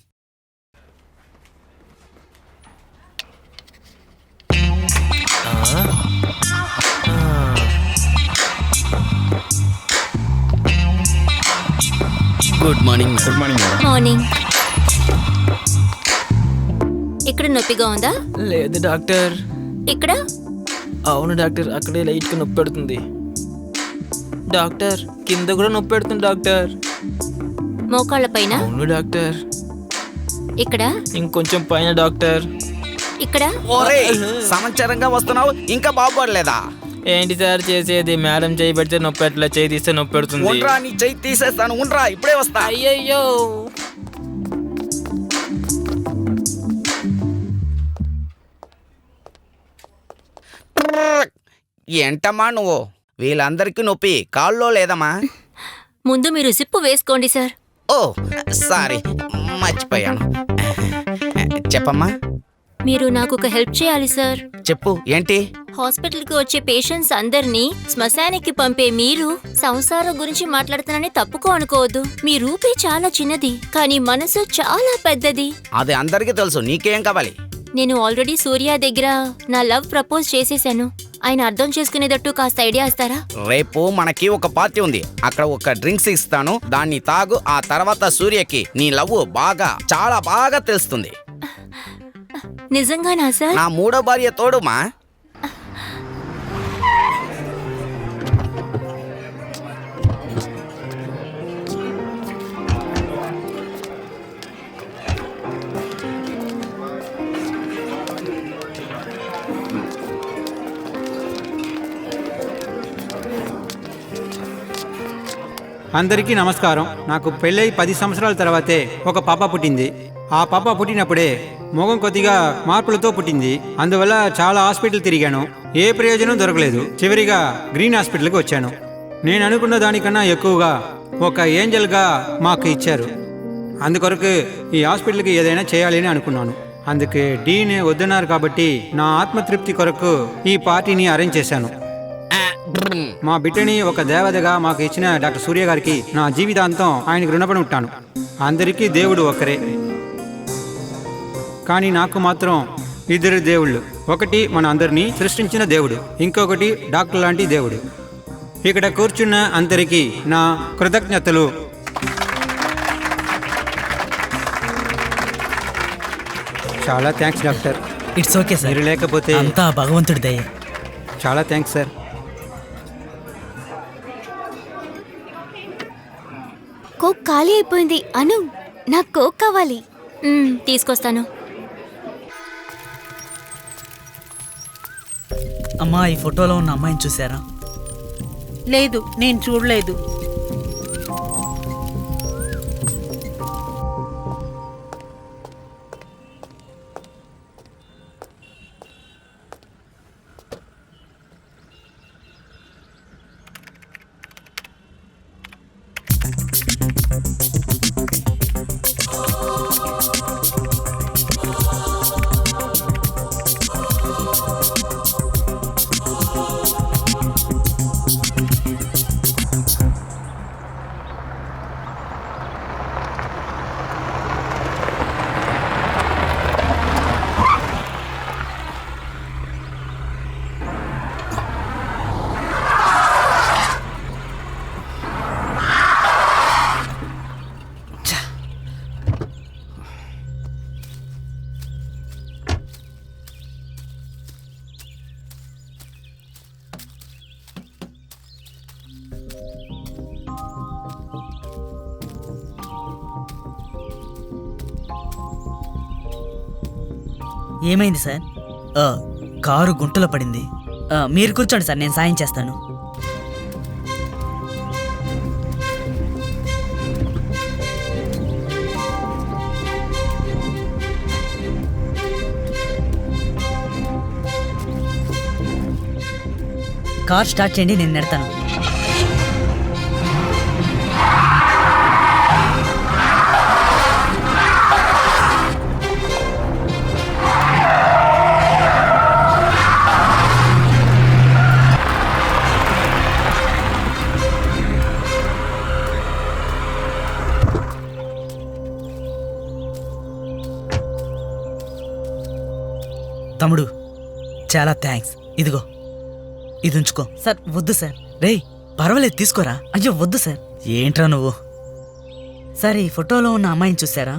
C: Good morning.
I: Morning. ఇక్కడ నొప్పిగా ఉందా?
D: లేదు డాక్టర్.
I: ఇక్కడ?
D: అవును డాక్టర్, అక్కడే లైట్ గా నొప్పి పెడుతుంది. డాక్టర్, కింద కూడా నొప్పి పెడుతుంది డాక్టర్.
I: మోకాళ్ళ పైన?
D: అవును డాక్టర్.
I: ఇక్కడ?
D: ఇంకొంచెం పైన డాక్టర్.
I: ఇక్కడ?
C: ఓరే, సంవత్సరంగా వస్తున్నావు, ఇంకా బాగుపడలేదా?
D: ఏంటి సార్ చేసేది? మేడం చేయి పెడితే నొప్పి ఎట్లా, చేయి తీస్తే నొప్పి పెడుతుంది.
C: ఉండ్రా, నీ చెయ్యి తీసేస్తాను. ఉండ్రా, ఇప్పుడే వస్తా.
D: అయ్యయ్యో.
C: ఏంటమ్మా నువ్వు? వీళ్ళందరికీ నొప్పి కాల్లో లేదమ్మా?
I: ముందు మీరు జిప్పు వేసుకోండి సార్.
C: ఓ సారీ, మర్చిపోయాను. చెప్పమ్మా.
I: మీరు నాకు ఒక హెల్ప్ చేయాలి సార్.
C: చెప్పు, ఏంటి?
I: హాస్పిటల్కి వచ్చే పేషెంట్స్ అందరినీ శ్మశానానికి పంపే మీరు సంసారం గురించి మాట్లాడుతానని తప్పుకో అనుకోవద్దు. మీ రూపే చాలా చిన్నది, కానీ మనసు చాలా పెద్దది.
C: అది అందరికీ తెలుసు, నీకేం కావాలి?
I: నేను ఆల్రెడీ సూర్య దగ్గర నా లవ్ ప్రపోజ్ చేసేసాను. ఆయన అర్థం చేసుకునేటట్టు కాస్త ఐడియా ఇస్తారా?
C: రేపు మనకి ఒక పార్టీ ఉంది, అక్కడ ఒక డ్రింక్స్ ఇస్తాను, దాన్ని తాగు. ఆ తర్వాత సూర్యకి నీ లవ్ బాగా, చాలా బాగా తెలుస్తుంది.
I: నిజంగానా సార్?
C: నా మూడో భార్య తోడుమా.
E: అందరికీ నమస్కారం. నాకు పెళ్ళై 10 సంవత్సరాల తర్వాతే ఒక పాప పుట్టింది. ఆ పాప పుట్టినప్పుడే మొగం కొద్దిగా మార్పులతో పుట్టింది. అందువల్ల చాలా హాస్పిటల్ తిరిగాను, ఏ ప్రయోజనం దొరకలేదు. చివరిగా గ్రీన్ హాస్పిటల్కి వచ్చాను. నేను అనుకున్న దానికన్నా ఎక్కువగా ఒక ఏంజల్గా మాకు ఇచ్చారు. అందుకొరకు ఈ హాస్పిటల్కి ఏదైనా చేయాలి అని అనుకున్నాను. అందుకే డీన్ వద్దన్నారు కాబట్టి నా ఆత్మతృప్తి కొరకు ఈ పార్టీని అరేంజ్ చేశాను. మా బిడ్డని ఒక దేవతగా మాకు ఇచ్చిన డాక్టర్ సూర్య గారికి నా జీవితాంతం ఆయనకు రుణపడి ఉంటాను. అందరికీ దేవుడు ఒక్కరే, కానీ నాకు మాత్రం ఇద్దరు దేవుళ్ళు. ఒకటి మన అందరినీ సృష్టించిన దేవుడు, ఇంకొకటి డాక్టర్ లాంటి దేవుడు. ఇక్కడ కూర్చున్న అందరికీ నా కృతజ్ఞతలు. చాలా thanks doctor.
F: It's okay sir,
E: మీరు లేకపోతే
F: అంతా భగవంతుడి దయ.
E: చాలా థ్యాంక్స్ సార్.
J: కోక్ ఖాళీ అయిపోయింది. అను, నాకు కోక్ కావాలి.
I: తీసుకొస్తాను.
F: అమ్మా, ఈ ఫోటోలో ఉన్న అమ్మాయిని చూసారా?
H: లేదు, నేను చూడలేదు.
F: ఏమైంది సార్? కారు గుంటలో పడింది. మీరు కూర్చోండి సార్, నేను సాయం చేస్తాను. కార్ స్టార్ట్ చేయండి, నేను నెడతాను. తమ్ముడు, చాలా థ్యాంక్స్. ఇదిగో, ఇది ఉంచుకో. సార్ వద్దు సార్. రేయ్, పర్వాలేదు తీసుకోరా. అయ్యో వద్దు సార్. ఏంట్రా నువ్వు? సార్, ఈ ఫోటోలో ఉన్న అమ్మాయిని చూసారా?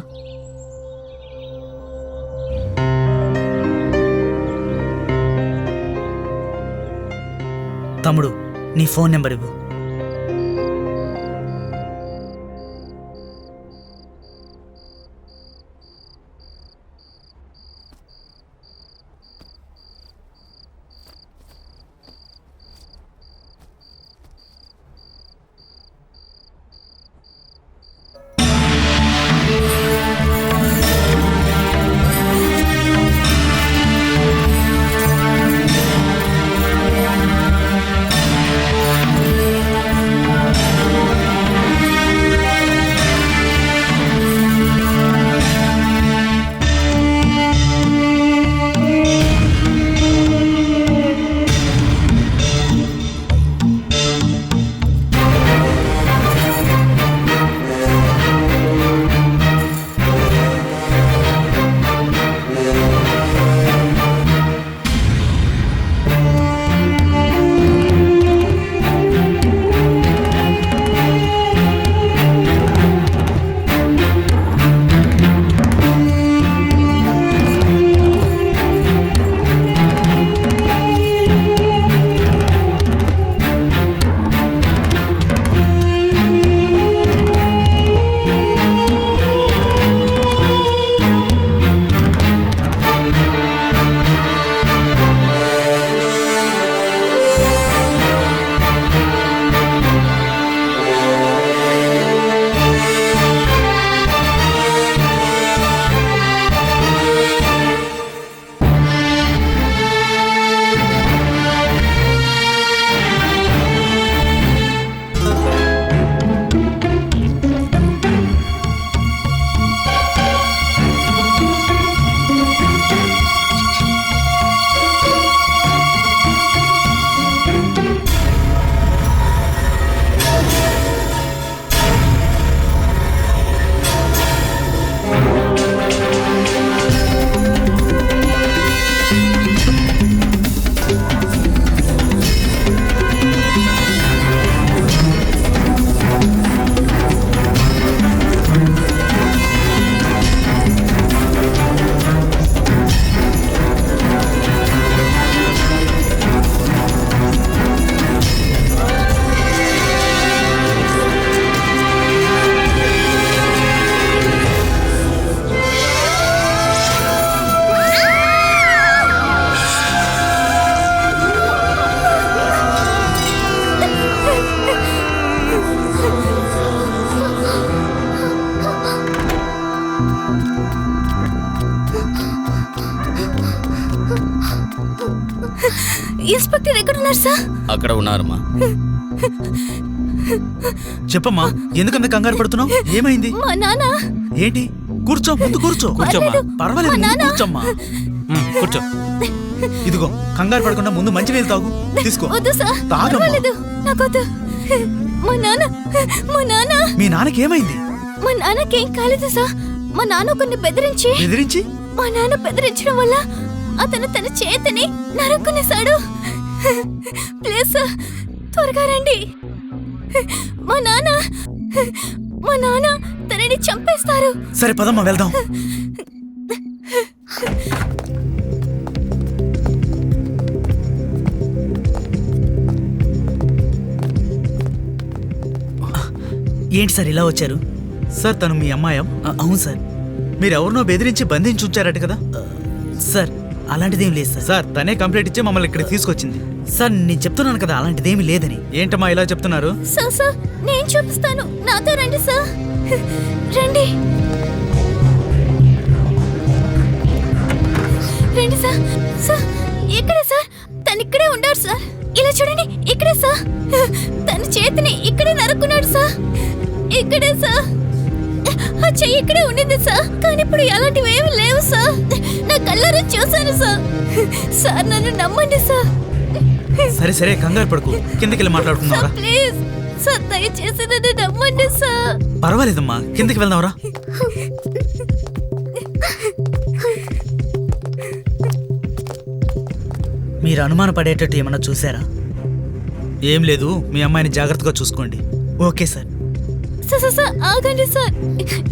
F: తమ్ముడు, నీ ఫోన్ నెంబర్ ఇవ్వు.
I: ఇన్స్పెక్టర్ ఎక్కడున్నారు సార్?
C: అక్కడ ఉన్నారమ్మా.
F: చెప్పమ్మా, ఎందుకంత కంగారు పడుతున్నావు? ఏమైంది?
I: మా నాన్న.
F: ఏంటి? కూర్చో, ముందు కూర్చో.
I: పర్లేదు.
F: పర్వాలేదు,
I: మా
F: ముందు
I: నాన్న.
F: కూర్చోమ్మా. కూర్చో. ఇదిగో కంగారు పడకుండా ముందు మంచి నీళ్ళు తాగు. తీసుకో.
I: వద్దు సార్,
F: తాగమ్మా.
I: పర్వాలేదు, నాకొద్దు. మా నాన్న.
F: మీ నాన్నకి ఏమైంది?
I: మా నాన్నకేం కాలేదు సార్. మా నాన్న కొన్ని
F: బెదిరించి
I: మా నాన్న బెదిరించడం వల్ల అతను తన చేతిని నరుక్కునేశాడు. ప్లీజ్ సార్, త్వరగా రండి. మా నాన్న తనని చంపేస్తారు.
F: సరే పదమ్మా, వెళ్దాం. ఏంటి సార్ ఇలా వచ్చారు? సార్ తను మీ అమ్మాయి? అవును సార్. మీరు ఎవరినో బెదిరించి బంధించి ఉంచారట కదా? సార్ అలాంటిదేం లేదు సార్. సార్ తనే కంప్లైంట్ ఇచ్చి మమ్మల్ని ఇక్కడ తీసుకొచ్చింది. సార్ నేను చెప్తున్నాను కదా అలాంటిదేమీ లేదని. ఏంటమ్మా ఇలా చెప్తున్నారు?
I: సార్ నేను చూపిస్తాను, నాతో రండి సార్. రండి సార్. ఇక్కడే సార్, తను ఇక్కడే ఉండాడు సార్. ఇలా చూడండి, ఇక్కడే సార్. తన చేతిని ఇక్కడే నరుక్కున్నాడు సార్. ఇక్కడే సార్. ఆ చెయ్యి ఇక్కడే ఉండింది సార్, కానీ ఇప్పుడు అలాంటివి ఏమి లేవు సార్. నా కళ్ళారా చూశాను సార్. సార్ నన్ను నమ్మండి సార్.
F: సరే కంగారు పడుకు, కిందకి వెళ్ళి మాట్లాడుకుందాంరా.
I: ప్లీజ్ సార్, దయచేసి నన్ను నమ్మండి సార్.
F: పర్వాలేదమ్మా, కిందకి వెళ్దాంరా. మీరు అనుమాన పడేటట్టు ఏమన్నా చూసారా? ఏం లేదు, మీ అమ్మాయిని జాగ్రత్తగా చూసుకోండి. Okay sir.
I: సార్ ఆగండి సార్,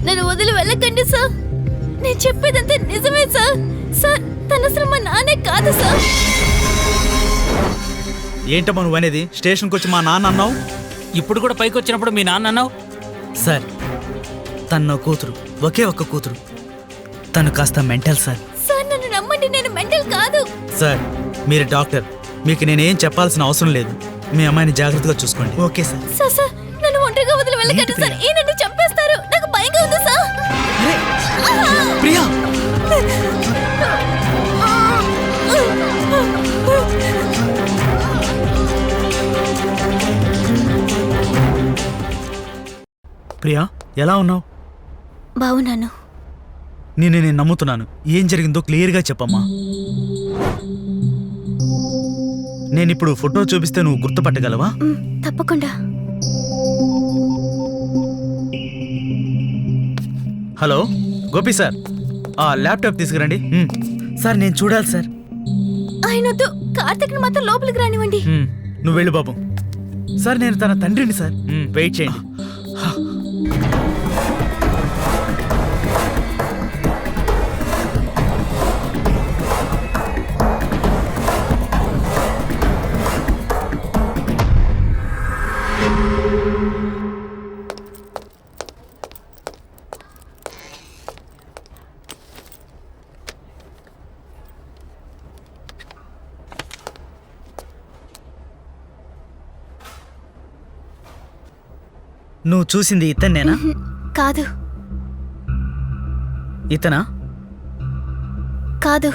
I: నన్ను వదిలి వెళ్ళకండి సార్. నేను చెప్పేదంతా నిజమే సార్. సార్ తను అసలు మా నాన్నే కాదు సార్.
F: ఏంటమ్మా నువ్వు అనేది? స్టేషన్కి వచ్చి మా నాన్న అన్నావు,
G: ఇప్పుడు కూడా పైకి వచ్చినప్పుడు మీ నాన్న అన్నావు.
F: సార్ తన కూతురు, ఒకే ఒక్క కూతురు. తను కాస్త మెంటల్ సార్.
I: సార్ నన్ను నమ్మండి, నేను మెంటల్ కాదు.
F: సార్ మీరు డాక్టర్, మీకు నేనేం చెప్పాల్సిన అవసరం లేదు. మీ అమ్మాయిని జాగ్రత్తగా చూసుకోండి. Okay sir.
I: సార్ నన్ను ఒంటరిగా వదిలి వెళ్ళకండి సార్. ఈ నన్ను చంపేస్తారు, నాకు భయంగా ఉంది సార్.
F: ప్రియా, ప్రియా ఎలా ఉన్నావు?
I: బావున్నాను.
F: నేను నమ్ముతున్నాను. ఏం జరిగిందో క్లియర్గా చెప్పమ్మా. నేనిప్పుడు ఫోటో చూపిస్తే నువ్వు గుర్తుపట్టగలవా?
I: తప్పకుండా.
F: హలో గోపి సార్, ఆ ల్యాప్టాప్ తీసుకురండి. సార్ నేను చూడాలి సార్.
I: ఆయనతో కార్తిక్ని మాత్రం లోపలికి రానివ్వండి.
F: నువ్వు వెళ్ళు బాబు. సార్ నేను తన తండ్రిని సార్. వెయిట్ చేయండి. నువ్వు చూసింది ఇతన్నేనా?
I: కాదు.
F: ఇతనా?
I: కాదు.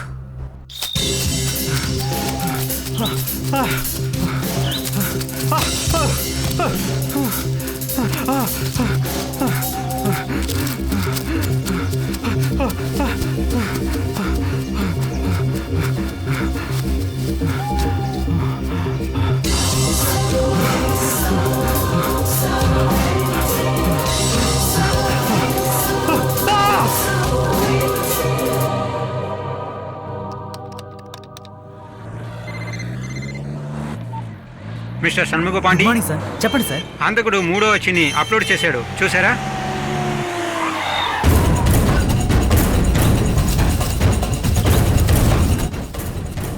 E: Mister Shanmuga Pandi,
F: good morning sir. చెప్పండి సార్.
E: హంతకుడు 3వ వచ్చిని అప్లోడ్ చేశాడు, చూసారా?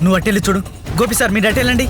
F: నువ్వు అట్టెళ్ళి చూడు. గోపి సార్ మీరు అట్టెళ్ళండి.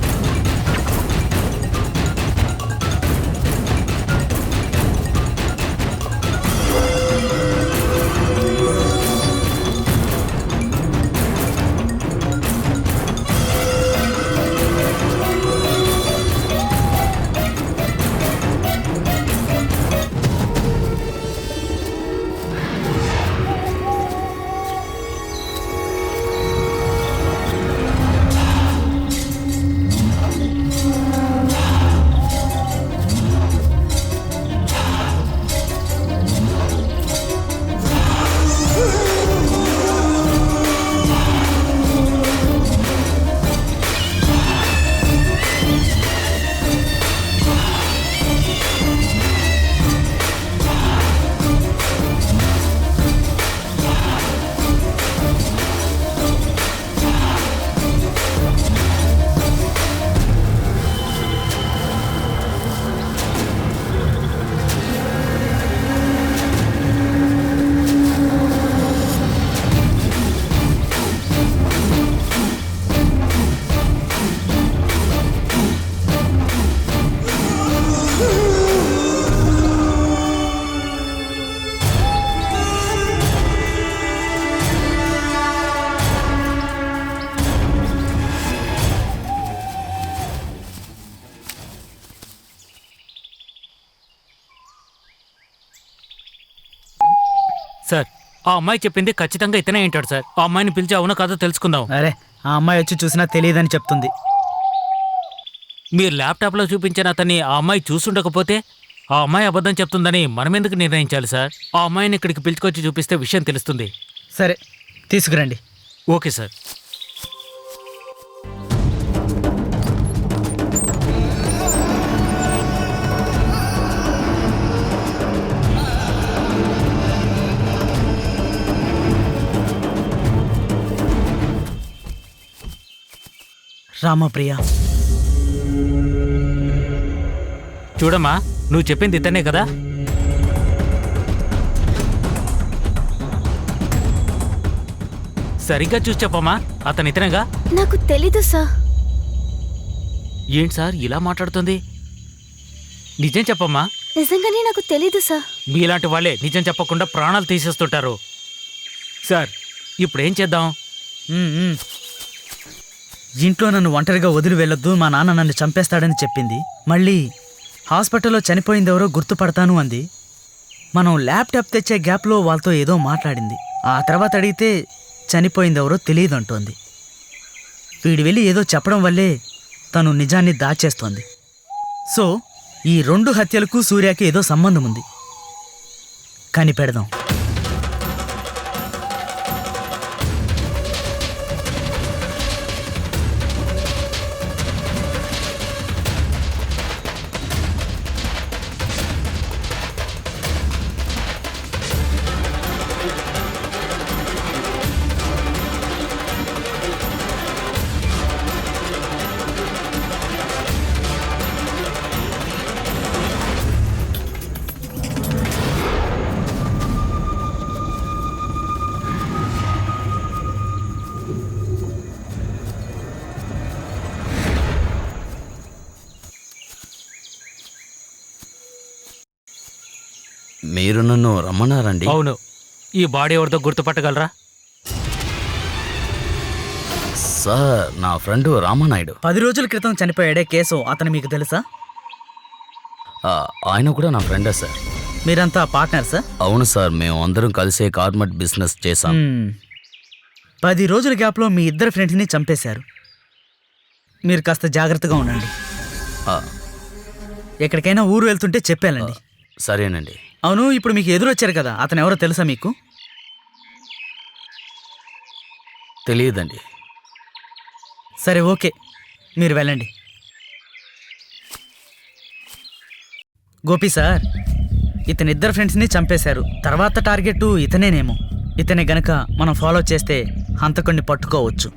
G: సార్ ఆ అమ్మాయి చెప్పింది ఖచ్చితంగా ఇతనే ఏంటాడు సార్. ఆ అమ్మాయిని పిలిచి అవునో కాదో తెలుసుకుందాం.
F: అరే ఆ అమ్మాయి వచ్చి చూసినా తెలియదని చెప్తుంది.
G: మీరు ల్యాప్టాప్లో చూపించిన అతన్ని ఆ అమ్మాయి చూసుండకపోతే ఆ అమ్మాయి అబద్ధం చెప్తుందని మనం ఎందుకు నిర్ణయించాలి సార్? ఆ అమ్మాయిని ఇక్కడికి పిలుచుకొచ్చి చూపిస్తే విషయం తెలుస్తుంది.
F: సరే తీసుకురండి.
G: Okay sir.
F: రామప్రియ,
G: చూడమ్మా, నువ్వు చెప్పింది ఇతనే కదా? సరిగ్గా చూసి చెప్పమ్మా, అతను ఇతనేగా?
I: నాకు తెలీదు సార్.
G: ఏంటి సార్ ఇలా మాట్లాడుతుంది? నిజం చెప్పమ్మా.
I: నిజంగానే నాకు తెలీదు సార్.
G: మీలాంటి వాళ్ళే నిజం చెప్పకుండా ప్రాణాలు తీసేస్తుంటారు. సార్ ఇప్పుడేం చేద్దాం?
F: ఇంట్లో నన్ను ఒంటరిగా వదిలి వెళ్ళొద్దు, మా నాన్న నన్ను చంపేస్తాడని చెప్పింది. మళ్ళీ హాస్పిటల్లో చనిపోయిందెవరో గుర్తుపడతాను అంది. మనం ల్యాప్టాప్ తెచ్చే గ్యాప్లో వాళ్ళతో ఏదో మాట్లాడింది. ఆ తర్వాత అడిగితే చనిపోయిందెవరో తెలియదంటోంది. వీడి వెళ్ళి ఏదో చెప్పడం వల్లే తను నిజాన్ని దాచేస్తోంది. సో ఈ 2 హత్యలకు సూర్యకి ఏదో సంబంధం ఉంది. కనిపెడదాం.
C: మీరు నన్ను రమ్మన్నారండి?
G: అవును. ఈ బాడీ ఎవరితో గుర్తుపట్టగలరా?
C: సార్ నా ఫ్రెండ్ రామానాయుడు.
F: 10 రోజుల క్రితం చనిపోయాడే కేసు, అతను మీకు తెలుసా?
C: ఆయన కూడా నా ఫ్రెండే సార్.
F: మీరంతా పార్ట్నర్ సార్?
C: అవును సార్, మేము అందరం కలిసే కార్మెంట్ బిజినెస్ చేశాం.
F: 10 రోజుల గ్యాప్లో మీ ఇద్దరు ఫ్రెండ్స్ని చంపేశారు. మీరు కాస్త జాగ్రత్తగా ఉండండి. ఎక్కడికైనా ఊరు వెళ్తుంటే చెప్పాలండి.
C: సరేనండి.
F: అవును, ఇప్పుడు మీకు ఎదురొచ్చారు కదా, అతను ఎవరో తెలుసా మీకు?
C: తెలియదండి.
F: సరే ఓకే, మీరు వెళ్ళండి. గోపి సార్, ఇతని ఇద్దరు ఫ్రెండ్స్ని చంపేశారు. తర్వాత టార్గెట్ ఇతనేనేమో. ఇతనే గనక మనం ఫాలో చేస్తే హంతకుడిని పట్టుకోవచ్చు.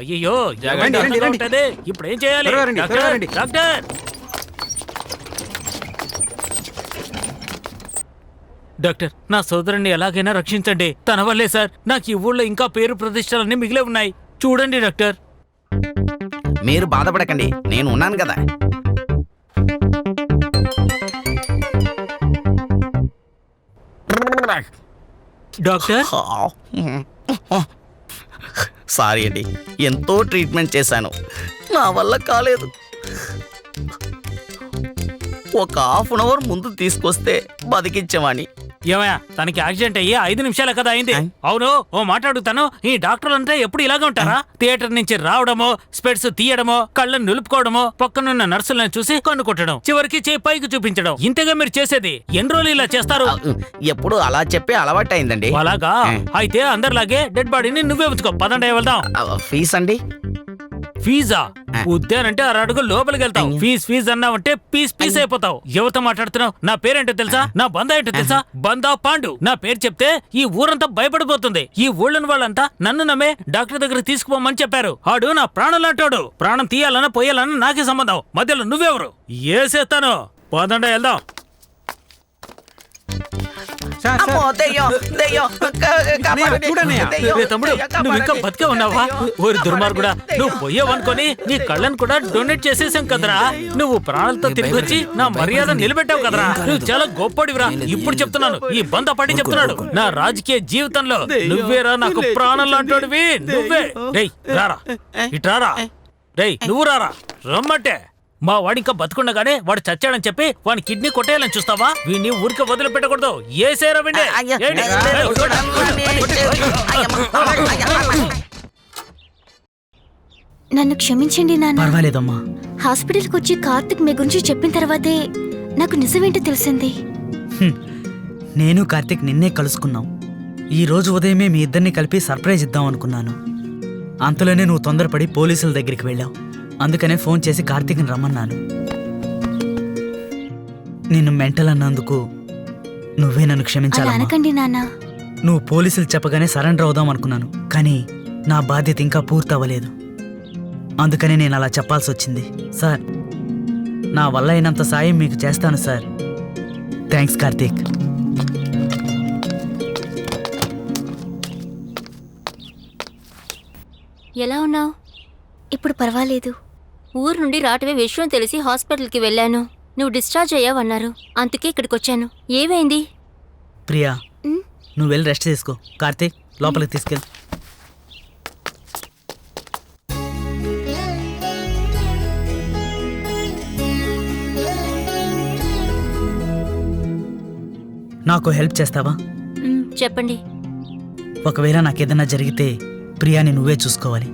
G: అయ్యో, ఇప్పుడేం చేయాలి డాక్టర్? డాక్టర్, నా సోదరుణ్ణి ఎలాగైనా రక్షించండి. తన వల్లే సార్ నాకు ఈ ఊళ్ళో ఇంకా పేరు ప్రతిష్టలన్నీ మిగిలే ఉన్నాయి. చూడండి డాక్టర్.
C: మీరు బాధపడకండి, నేను ఉన్నాను కదా.
G: డాక్టర్,
C: సారీ అండి, ఎంతో ట్రీట్మెంట్ చేశాను, నా వల్ల కాలేదు. ఒక 1/2 అవర్ ముందు తీసుకొస్తే బతికించేవాణ్ణి.
G: ఏమయ్యా, తనకి యాక్సిడెంట్ అయ్యి 5 నిమిషాలే కదా అయింది. అవును, ఓ మాట్లాడుతాను. ఈ డాక్టర్లు అంటే ఎప్పుడు ఇలాగే ఉంటారా? థియేటర్ నుంచి రావడమో, స్పెట్స్ తీయడమో, కళ్ళను నిలుపుకోవడమో, పక్కనున్న నర్సులను చూసి కన్ను కొట్టడం, చివరికి చేయి పైకి చూపించడం, ఇంతగా మీరు చేసేది. ఎన్ని రోజులు ఇలా చేస్తారు?
C: ఎప్పుడు అలా చెప్పే అలవాటు అయిందండి.
G: అలాగా? అయితే అందరిలాగే డెడ్ బాడీని నువ్వే ఉంచుకో. పదండి వెళ్దాం.
C: ఫీజ్ అండి?
G: ఫీజా? ఉద్యానంటే 6 అడుగులు లోపలికి వెళ్తావు. ఫీజ్ అన్నావంటే పీస్ అయిపోతావు. ఎవరితో మాట్లాడుతున్నావు? నా పేరేంటో తెలుసా? నా బందా ఏంటో తెలుసా? బందా పాండు. నా పేరు చెప్తే ఈ ఊరంతా భయపడిపోతుంది. ఈ ఊళ్ళని వాళ్ళంతా నన్ను నమ్మే డాక్టర్ దగ్గర తీసుకుపోమని చెప్పారు. ఆడు నా ప్రాణం లాంటోడు. ప్రాణం తీయాలన్నా పోయాలన్నా నాకే సంబంధం. మధ్యలో నువ్వెవరు? ఏసేస్తాను. పదండి వెళ్దాం. తమ్ముడు, నువ్వు ఇంకా బతికే ఉన్నావా? ఓరి దుర్మార్గుడా, నువ్వు పోయావనుకొని నీ కళ్ళను కూడా డొనేట్ చేసేసాం కదరా. నువ్వు ప్రాణాలతో తిరిగి వచ్చి నా మర్యాద నిలబెట్టావు కదరా. నువ్వు చాలా గొప్పడివిరా. ఇప్పుడు చెప్తున్నాను, ఈ బంద పడి చెప్తున్నాడు. నా రాజకీయ జీవితంలో నువ్వేరా నాకు ప్రాణం లాంటోడివి. నువ్వే. రేయ్ రారా, ఇట్రారా. రేయ్ నువ్వు రారా, రమ్మంటే. మా వాడు ఇంకా బతుకుండగానే వాడు చచ్చాడని చెప్పి వాడి కిడ్నీ కొట్టేయాలని చూస్తావా? వీడిని ఊరికి వదిలిపెట్టకూడదు. ఏ సేరా విండి
J: నన్ను క్షమించండి నాన్న.
F: పర్వాలేదమ్మా.
J: హాస్పిటల్కి వచ్చి కార్తిక్ మీ గురించి చెప్పిన తర్వాతే నాకు నిజమేంటో తెలిసింది.
F: నేను కార్తిక్ నిన్నే కలుసుకున్నాం. ఈ రోజు ఉదయమే మీ ఇద్దరిని కలిపి సర్ప్రైజ్ ఇద్దాం అనుకున్నాను. అంతలోనే నువ్వు తొందరపడి పోలీసుల దగ్గరికి వెళ్ళావు. అందుకనే ఫోన్ చేసి కార్తిక్ని రమ్మన్నాను. నిన్ను మెంటల్ అన్నందుకు నువ్వే నన్ను
J: అలా
F: క్షమించాలమ్మా.
J: అనకండి నాన్న.
F: నువ్వు పోలీసులు చెప్పగానే సరెండర్ అవుదాం అనుకున్నాను, కానీ నా బాధ్యత ఇంకా పూర్తవ్వలేదు. అందుకనే నేను అలా చెప్పాల్సి వచ్చింది. సార్, నా వల్ల అయినంత సాయం మీకు చేస్తాను సార్. థ్యాంక్స్ కార్తీక్.
I: ఎలా ఉన్నావు?
J: ఇప్పుడు పర్వాలేదు.
I: ఊరు నుండి రావటమే విషయం తెలిసి హాస్పిటల్కి వెళ్ళాను. నువ్వు డిశ్చార్జ్ అయ్యావన్నారు. అందుకే ఇక్కడికి వచ్చాను. ఏమైంది?
F: ప్రియా,
J: ఉమ్,
F: నువ్వు వెళ్ళి రెస్ట్ తీసుకో. కార్తీక్, లోపలికి తీసుకెళ్ళి. నాకు హెల్ప్ చేస్తావా?
I: చెప్పండి.
F: ఒకవేళ నాకేదన్నా జరిగితే ప్రియాని నువ్వే చూసుకోవాలి.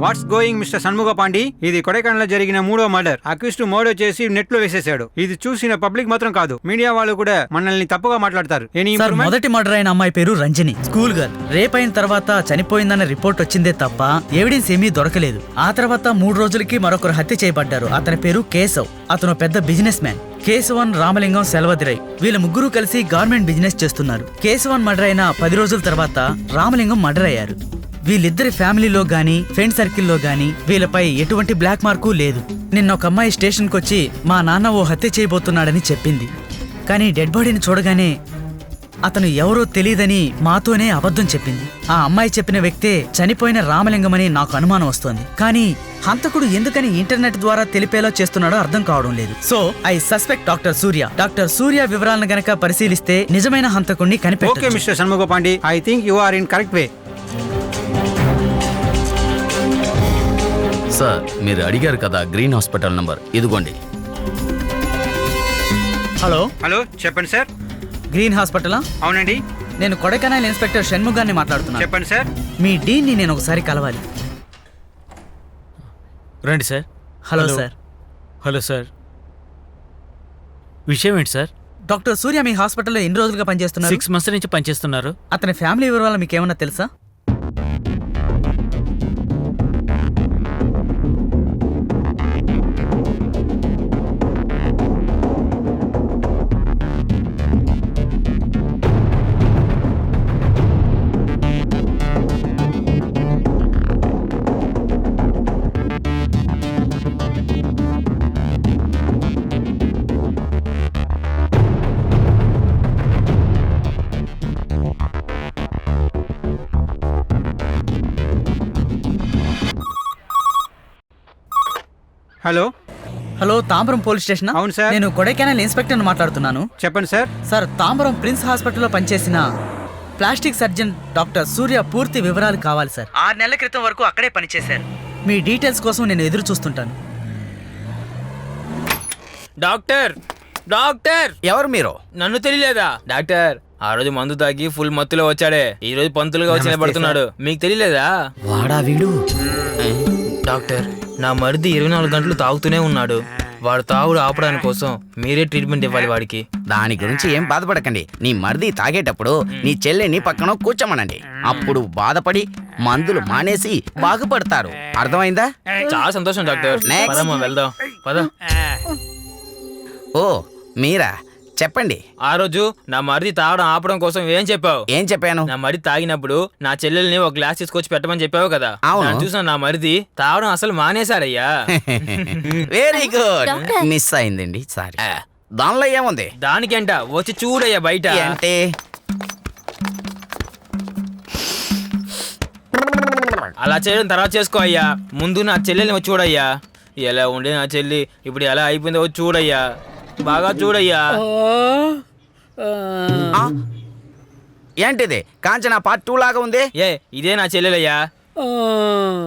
E: What's going mister Shanmuga Pandi? ఇది కొడైకెనాల్లో జరిగిన 3వ మర్డర్. అక్యూస్డ్ మర్డర్ చేసి నెట్ లో వేసేశాడు. ఇది చూసిన పబ్లిక్ మాత్రం కాదు, మీడియా వాళ్ళు కూడా మనల్ని తప్పుగా మాట్లాడతారు.
F: సార్, మొదటి మర్డర్ అయిన అమ్మాయి పేరు రంజని, స్కూల్ గర్ల్. రేప్ అయిన తర్వాత చనిపోయిందన్న రిపోర్ట్ వచ్చిందే తప్ప ఎవిడెన్స్ ఏమీ దొరకలేదు. ఆ తర్వాత 3 రోజులకి మరొకరు హత్య చేయబడ్డారు. అతని పేరు కేశవ్. అతను పెద్ద బిజినెస్ మ్యాన్. కేశవన్, రామలింగం, సెల్వదిరై వీళ్ళ ముగ్గురు కలిసి గార్మెంట్ బిజినెస్ చేస్తున్నారు. కేశవన్ మర్డర్ అయిన 10 రోజుల తర్వాత రామలింగం మర్డర్ అయ్యారు. వీళ్ళిద్దరి ఫ్యామిలీలో గానీ ఫ్రెండ్ సర్కిల్లో గానీ వీళ్ళపై ఎటువంటి బ్లాక్ మార్కు లేదు. నిన్న ఒక అమ్మాయి స్టేషన్కి వచ్చి మా నాన్న ఓ హత్య చేయబోతున్నాడని చెప్పింది. కానీ డెడ్ బాడీని చూడగానే అతను ఎవరో తెలియదని మాతోనే అబద్ధం చెప్పింది. ఆ అమ్మాయి చెప్పిన వ్యక్తే చనిపోయిన రామలింగమని నాకు అనుమానం వస్తోంది. కానీ హంతకుడు ఎందుకని ఇంటర్నెట్ ద్వారా తెలిపేలా చేస్తున్నాడో అర్థం కావడం లేదు. So I suspect doctor Surya. Doctor Surya వివరాలను గనక పరిశీలిస్తే నిజమైన హంతకుడిని
E: ఓకే
F: కనిపెట్టొచ్చు.
E: Mister Shanmuga Pandi, I think you are in correct way.
C: Sir, మీరు అడిగారు కదా గ్రీన్ హాస్పిటల్ నంబర్, ఇదిగోండి.
F: హలో
E: హలో, చెప్పండి సార్.
F: గ్రీన్ హాస్పిటలా?
E: అవునండి,
F: నేను కొడైకెనాల్ ఇన్స్పెక్టర్ షణ్ముగాన్ని మాట్లాడుతున్నాను.
E: చెప్పండి సార్.
F: మీ డీన్ని నేను ఒకసారి కలవాలి.
G: రండి sir.
F: Hello sir.
G: Hello sir. విషయం ఏంటి సార్?
F: డాక్టర్ సూర్య మీ హాస్పిటల్లో ఎన్ని రోజులుగా పనిచేస్తున్నారు?
G: 6 months నుంచి పనిచేస్తున్నారు.
F: అతని ఫ్యామిలీ వివరాలు మీకేమన్నా తెలుసా?
E: Hello
F: hello, Tambaram police station?
E: అవును సార్.
F: నేను కొడైకెనాల్ ఇన్స్పెక్టర్ని మాట్లాడుతున్నాను.
E: చెప్పండి సార్.
F: సార్, తాంబరం ప్రిన్స్ హాస్పిటల్లో పనిచేసిన ప్లాస్టిక్ సర్జన్ డాక్టర్ సూర్య పూర్తి వివరాలు కావాలి సార్. 6 నెలల క్రితం వరకు అక్కడే పనిచేశారు. మీ డీటెయిల్స్ కోసం నేను ఎదురు చూస్తుంటాను.
D: డాక్టర్, డాక్టర్,
C: ఎవరు మీరు?
D: నన్ను తెలియలేదా? డాక్టర్, ఆ రోజు మందు తాగి ఫుల్ మత్తులో వచ్చాడే, ఈ రోజు పంతులుగా వచ్చి పడుతున్నాడు. మీకు తెలియలేదా?
C: వాడా వీడు?
D: డాక్టర్, నా మరిది 24 గంటలు తాగుతూనే ఉన్నాడు. వాడు తాగుడు ఆపడానికి కోసం మీరే ట్రీట్మెంట్ ఇవ్వాలి వాడికి.
C: దాని గురించి ఏం బాధపడకండి. నీ మరిది తాగేటప్పుడు నీ చెల్లెని పక్కన కూర్చోమనండి. అప్పుడు బాధపడి మందులు మానేసి బాగుపడతారు. అర్థమైందా?
D: చాలా సంతోషం డాక్టర్.
C: Next.
D: పదమ్మా వెళ్దాం, పద.
C: ఓ, మీరా? చెప్పండి.
D: ఆ రోజు నా మరిది తాగడం ఆపడం కోసం ఏం చెప్పావు?
C: ఏం చెప్పాను?
D: నా మరిది తాగినప్పుడు నా చెల్లెల్ని ఒక గ్లాస్ తీసుకొచ్చి పెట్టమని చెప్పావు కదా.
C: అవును.
D: దాన్ని చూసిన నా మరిది తాగడం అసలు మానేశారయ్యా.
C: Very good.
I: డాక్టర్.
C: మిస్ అయిందండి, సారీ. దానిలో ఏముంది?
D: దానికేంట, వచ్చి చూడయ్యా బయట.
C: అంటే
D: అలా చేయడం తర్వాత చేసుకో అయ్యా. ముందు నా చెల్లెల్ని వచ్చి చూడయ్యా. ఎలా ఉండే నా చెల్లి ఇప్పుడు ఎలా అయిపోయిందో వచ్చి చూడయ్యా, బాగా చూడయ్యా.
C: ఏంటిది? కాంచనా పార్ట్ 2 లాగా ఉంది.
D: ఏ, ఇదే నా చెల్లెలయ్యా.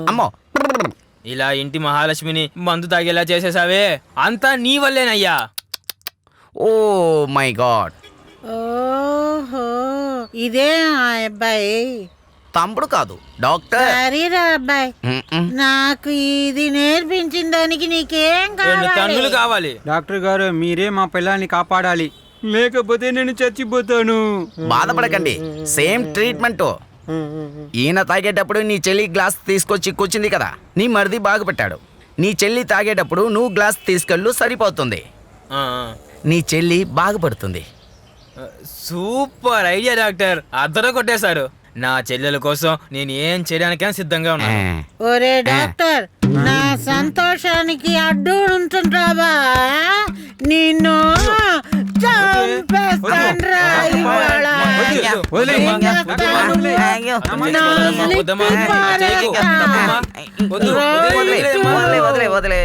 C: అమ్మో,
D: ఇలా ఇంటి మహాలక్ష్మిని మందు తాగేలా చేసేసావే, అంతా నీ వల్లేనయ్యా.
C: Oh my God.
H: ఓహో, ఇదే ఆ అబ్బాయి.
C: తమ్ముడు కాదు, డాక్టర్.
H: సరేరా అబ్బాయి, నాకు ఇది నేర్పించిన దానికి నీకేం
D: 2 టన్నులు
H: కావాలి?
D: కావాలి.
E: డాక్టర్ గారు మీరే మా పిల్లల్ని కాపాడాలి, లేకపోతే నేను చచ్చిపోతాను.
C: బాధపడకండి, సేమ్ ట్రీట్మెంట్. ఈయన తాగేటప్పుడు నీ చెల్లి గ్లాస్ తీసుకొచ్చి కూర్చుంది కదా, నీ మరిది బాగుపెట్టాడు. నీ చెల్లి తాగేటప్పుడు నువ్వు గ్లాస్ తీసుకెళ్ళు, సరిపోతుంది.
D: ఆ,
C: నీ చెల్లి బాగుపడుతుంది.
D: సూపర్ ఐడియా డాక్టర్, అద్దరు కొట్టేశారు. నా చెల్లెల కోసం నేను ఏం చేయడానికైనా సిద్ధంగా ఉన్నాను.
H: ఒరే డాక్టర్, నా సంతోషానికి అడ్డు ఉంటుంటావా? నిన్ను చంపేస్తానురా ఇవాళ. ఏం చేస్తాను? నా లిప్పి పారేస్తా.
C: వదిలే.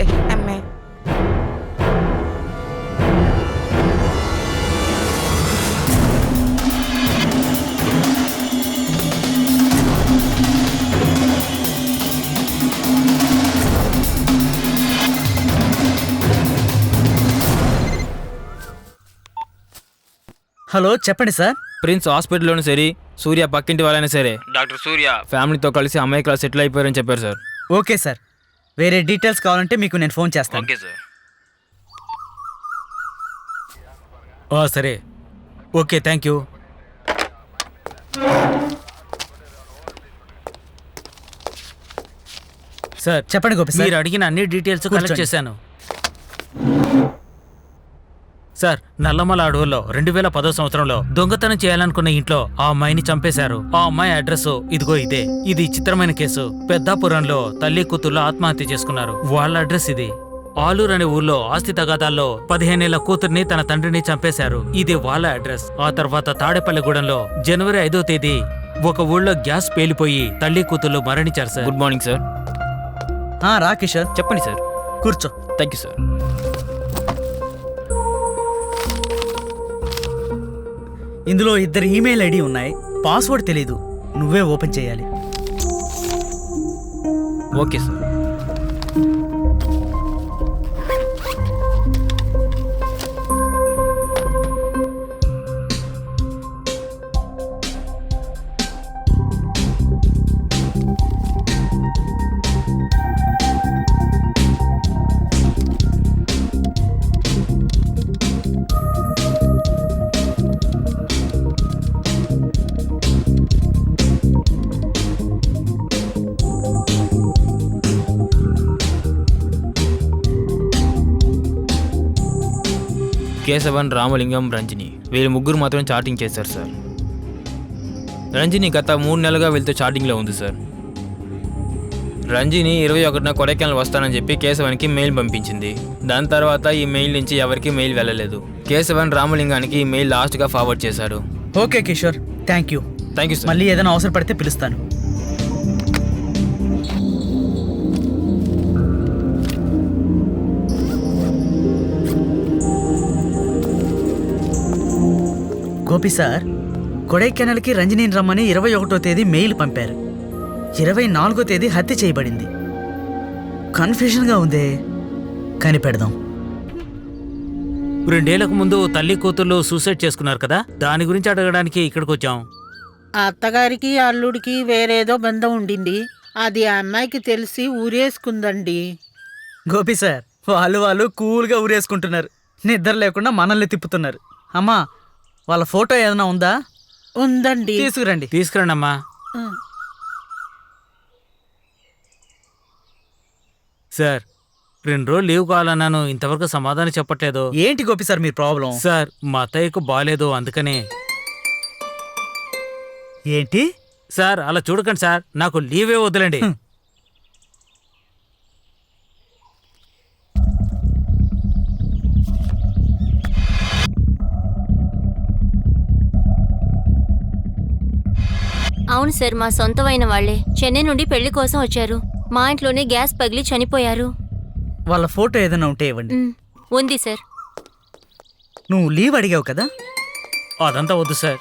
F: హలో, చెప్పండి సార్.
D: ప్రిన్స్ హాస్పిటల్లోనూ సరే, సూర్య పక్కింటి వాళ్ళైనా సరే, డాక్టర్ సూర్య ఫ్యామిలీతో కలిసి అమ్మాయి క్లాస్ సెటిల్ అయిపోయారని చెప్పారు సార్.
F: ఓకే సార్, వేరే డీటెయిల్స్ కావాలంటే మీకు నేను ఫోన్ చేస్తాను.
D: Okay sir.
G: సరే, ఓకే, థ్యాంక్ యూ. సార్,
F: చెప్పండి గోపి సార్.
G: మీరు అడిగిన అన్ని డీటెయిల్స్ కలెక్ట్
F: కూర్చోండి.
G: చేశాను. సార్, నల్లమల అడవుల్లో 2010 సంవత్సరంలో దొంగతనం చేయాలనుకున్న ఇంట్లో ఆ అమ్మాయిని చంపేశారు. ఆ అమ్మాయి అడ్రస్ ఇదిగో ఇదే. ఇది చిత్రమైన కేసు. పెద్దాపురంలో తల్లి కూతుర్లు ఆత్మహత్య చేసుకున్నారు. వాళ్ళ అడ్రస్ ఇది. ఆలూరు అనే ఊర్లో ఆస్తి తగాదాల్లో 15 ఏళ్ల కూతుర్ని తన తండ్రిని చంపేశారు. ఇది వాళ్ళ అడ్రస్. ఆ తర్వాత తాడేపల్లిగూడెంలో జనవరి 5వ తేదీ ఒక ఊళ్ళో గ్యాస్ పేలిపోయి తల్లి కూతుర్లు మరణించారు సార్.
D: Good morning sir.
F: రా కిషోర్,
D: చెప్పండి సార్.
F: కూర్చో.
D: Thank you sir.
F: ఇందులో 2 ఈమెయిల్ ఐడి ఉన్నాయి. పాస్వర్డ్ తెలీదు, నువ్వే ఓపెన్ చేయాలి.
D: Okay sir. కేశవన్, రామలింగం, రంజని వీళ్ళు ముగ్గురు మాత్రం చాటింగ్ చేశారు సార్. రంజని గత 3 నెలలుగా వీళ్ళతో చాటింగ్లో ఉంది సార్. రంజని 21న కొడైకెనాల్ వస్తానని చెప్పి కేశవన్కి మెయిల్ పంపించింది. దాని తర్వాత ఈ మెయిల్ నుంచి ఎవరికి మెయిల్ వెళ్ళలేదు. కేశవన్ రామలింగానికి ఈ మెయిల్ లాస్ట్గా ఫార్వర్డ్ చేశాడు.
F: Okay Kishore, thank you.
D: Thank you sir.
F: మళ్ళీ ఏదైనా అవసరం పడితే పిలుస్తాను. గోపి సార్, కొడైకెనాల్కి రంజనీని రమ్మని 21వ తేదీ మెయిల్ పంపారు. 24వ తేదీ హత్య చేయబడింది. కన్ఫ్యూజన్గా ఉందే, కనిపెడదాం.
G: 2 ఏళ్లకు ముందు తల్లి కూతుర్లు సూసైడ్ చేసుకున్నారు కదా, దాని గురించి అడగడానికి ఇక్కడికి వచ్చాం.
H: అత్తగారికి అల్లుడికి వేరేదో బంధం ఉండింది. అది ఆ అమ్మాయికి తెలిసి ఊరేసుకుందండి.
F: గోపి సార్, వాళ్ళు కూల్గా ఊరేసుకుంటున్నారు. నిద్ర లేకుండా మనల్ని తిప్పుతున్నారు. అమ్మా, వాళ్ళ ఫోటో ఏదైనా ఉందా?
H: ఉందండి,
F: తీసుకురండి.
G: తీసుకురండి అమ్మా. సార్, 2 రోజులు లీవ్ కావాలన్నాను, ఇంతవరకు సమాధానం చెప్పట్లేదు.
F: ఏంటి గోపి సార్ మీ ప్రాబ్లం?
G: సార్, మా అత్తయ్యకు బాలేదు, అందుకనే.
F: ఏంటి
G: సార్, అలా చూడకండి సార్, నాకు లీవే వద్దులండి.
I: అవును సార్, మా సొంతమైన వాళ్లే. చెన్నై నుండి పెళ్లి కోసం వచ్చారు. మా ఇంట్లోనే గ్యాస్ పగిలి చనిపోయారు.
F: వాళ్ళ ఫోటో ఏదైనా ఉంటే ఇవ్వండి.
I: ఉంది సార్.
F: నువ్వు లీవ్ అడిగావు కదా?
G: అదంతా వద్దు సార్.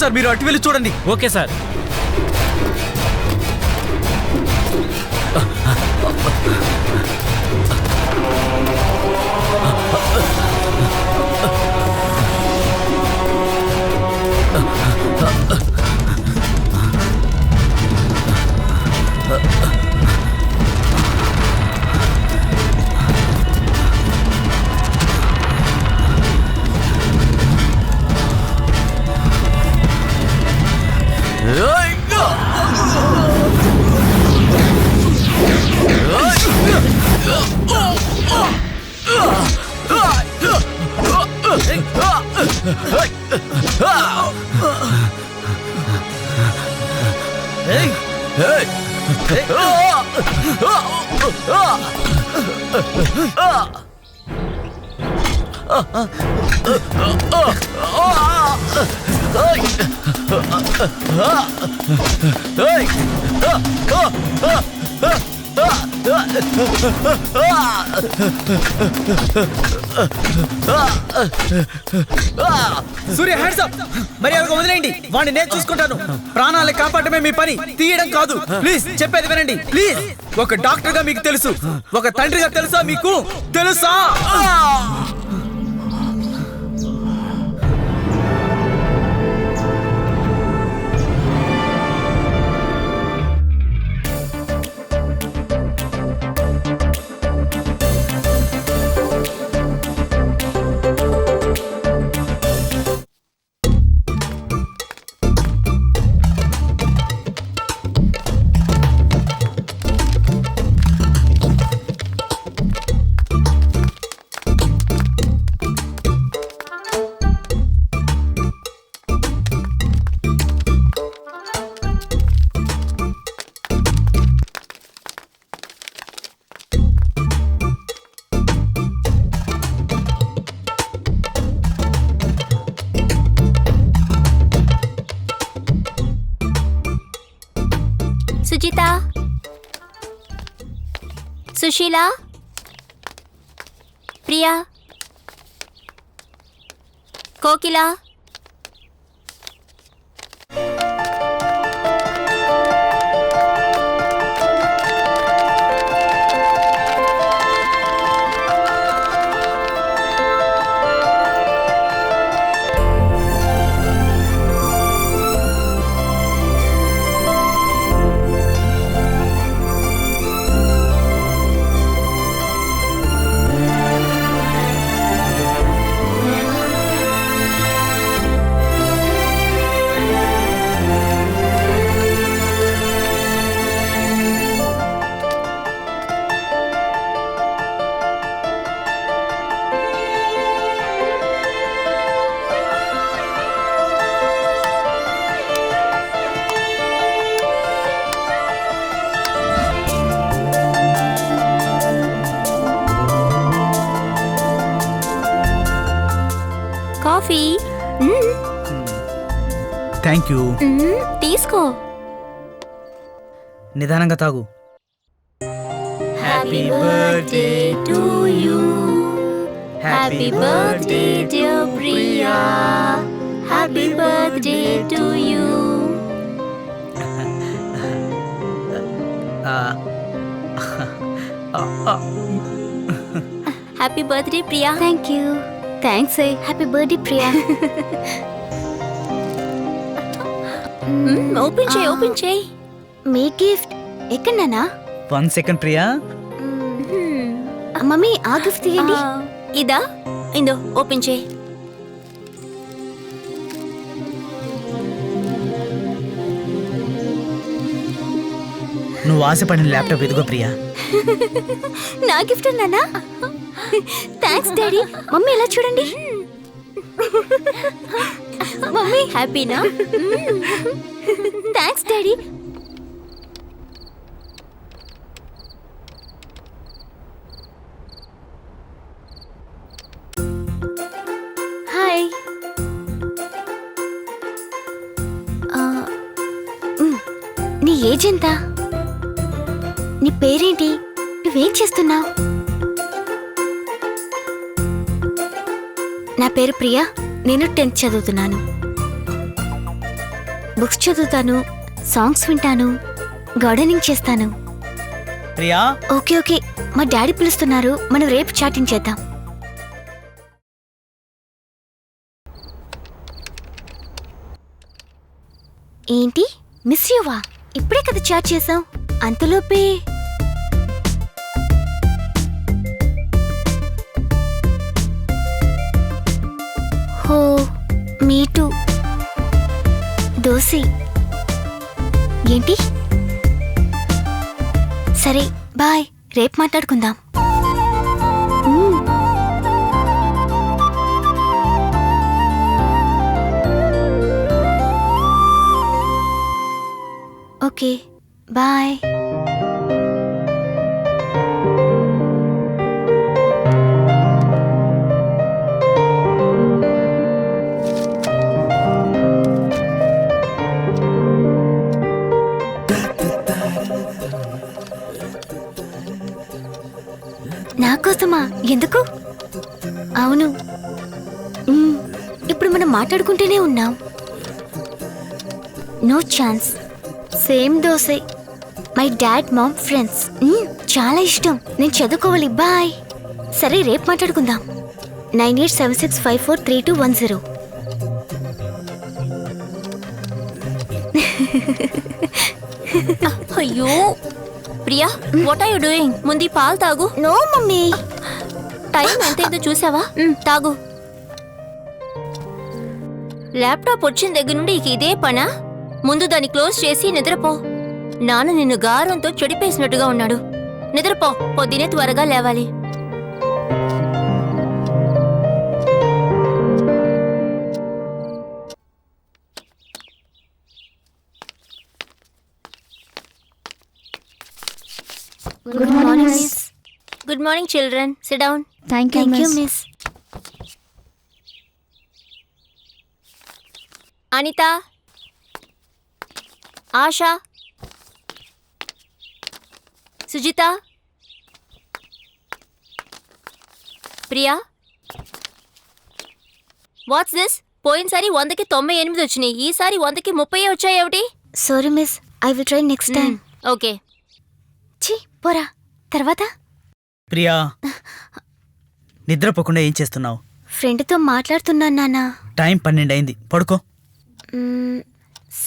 F: డాక్టర్ సార్, మీరు అటు వెళ్ళి చూడండి.
G: Okay sir.
F: Surya, hands up. మర్యాదగా వదిలేయండి. వాడిని నేను చూసుకుంటాను. ప్రాణాలను కాపాడమే మీ పని, తీయడం కాదు. ప్లీజ్ చెప్పేది వినండి ప్లీజ్. ఒక డాక్టర్ గా మీకు తెలుసు, ఒక తండ్రిగా తెలుసా మీకు? తెలుసా?
I: సుజిత, సుశీల, ప్రియా, కోకిల, కాఫీ.
F: Thank you.
I: తీసుకో.
F: నిదానంగా తాగు.
I: Happy birthday to you. Happy birthday dear Priya. Happy birthday to you. Happy birthday Priya.
J: Thank you. Thanks. Happy birthday Priya.
I: Open చేయి, ఓపెన్ చేయి.
J: మీ గిఫ్ట్ ఎక్కడనా?
F: 1 సెకండ్ ప్రియా.
J: మమ్మీ, ఆ గిఫ్ట్ తీయండి.
I: ఇదా? ఇందో ఓపెన్ చేయి.
F: నువ్వు ఆశపడిన ల్యాప్టాప్ ఎదుగో ప్రియా.
J: నా గిఫ్ట్ అన్నానా? Thanks daddy. మమ్మీ ఎలా చూడండి.
I: మమ్మీ హ్యాపీనా?
J: Thanks daddy. హాయ్. నీ ఏజ్ ఎంత? నీ పేరేంటి? నువ్వేం చేస్తున్నావు? నా పేరు ప్రియా. నేను 10th చదువుతున్నాను. బుక్స్ చదువుతాను, సాంగ్స్ వింటాను, గార్డెనింగ్ చేస్తాను.
F: ప్రియా
J: ఓకే ఓకే, మా డాడీ పిలుస్తున్నారు, మనం రేపు చాటింగ్ చేద్దాం. ఏంటి మిస్ యూవా? ఇప్పుడే కదా చాట్ చేసాం, అంతలోపే హో మీటు దోసి ఏంటి? సరే బాయ్, రేపు మాట్లాడుకుందాం. Okay bye. నాకోసమా? ఎందుకు? అవును, ఇప్పుడు మనం మాట్లాడుకుంటూనే ఉన్నాం. No chance. సేమ్ దోసే. My dad mom friends. చాలా ఇష్టం. నేను చదువుకోవాలి. బాయ్. సరే రేపు మాట్లాడుకుందాం. 9876543210.
I: అయ్యో Priya, what are you doing? ముందు ఈ పాలు తాగు.
J: No mummy.
I: టైం ఎంతైందో చూసావా? తాగు. ల్యాప్టాప్ వచ్చిన దగ్గర నుండి ఇదే పనా? ముందు దాన్ని క్లోజ్ చేసి నిద్రపో. నాన్న నిన్ను గారంతో చెడిపేసినట్టుగా ఉన్నాడు. నిద్రపో, పొద్దునే త్వరగా లేవాలి.
J: Good morning miss.
I: Good morning children. Sit down.
J: Thank you miss.
I: Anitha, Asha, Sujitha, Priya. What's this? పోయినసారి 100కి 98 వచ్చినాయి, ఈసారి 100కి 30 వచ్చాయేమిటి?
J: Sorry miss, I will try next time.
I: Okay.
J: ఛీ పోరా. తర్వాత
F: ప్రియా, నిద్రపోకుండా ఏం చేస్తున్నావు?
J: ఫ్రెండ్తో మాట్లాడుతున్నాను నాన్న.
F: టైం 12 అయింది, పడుకో.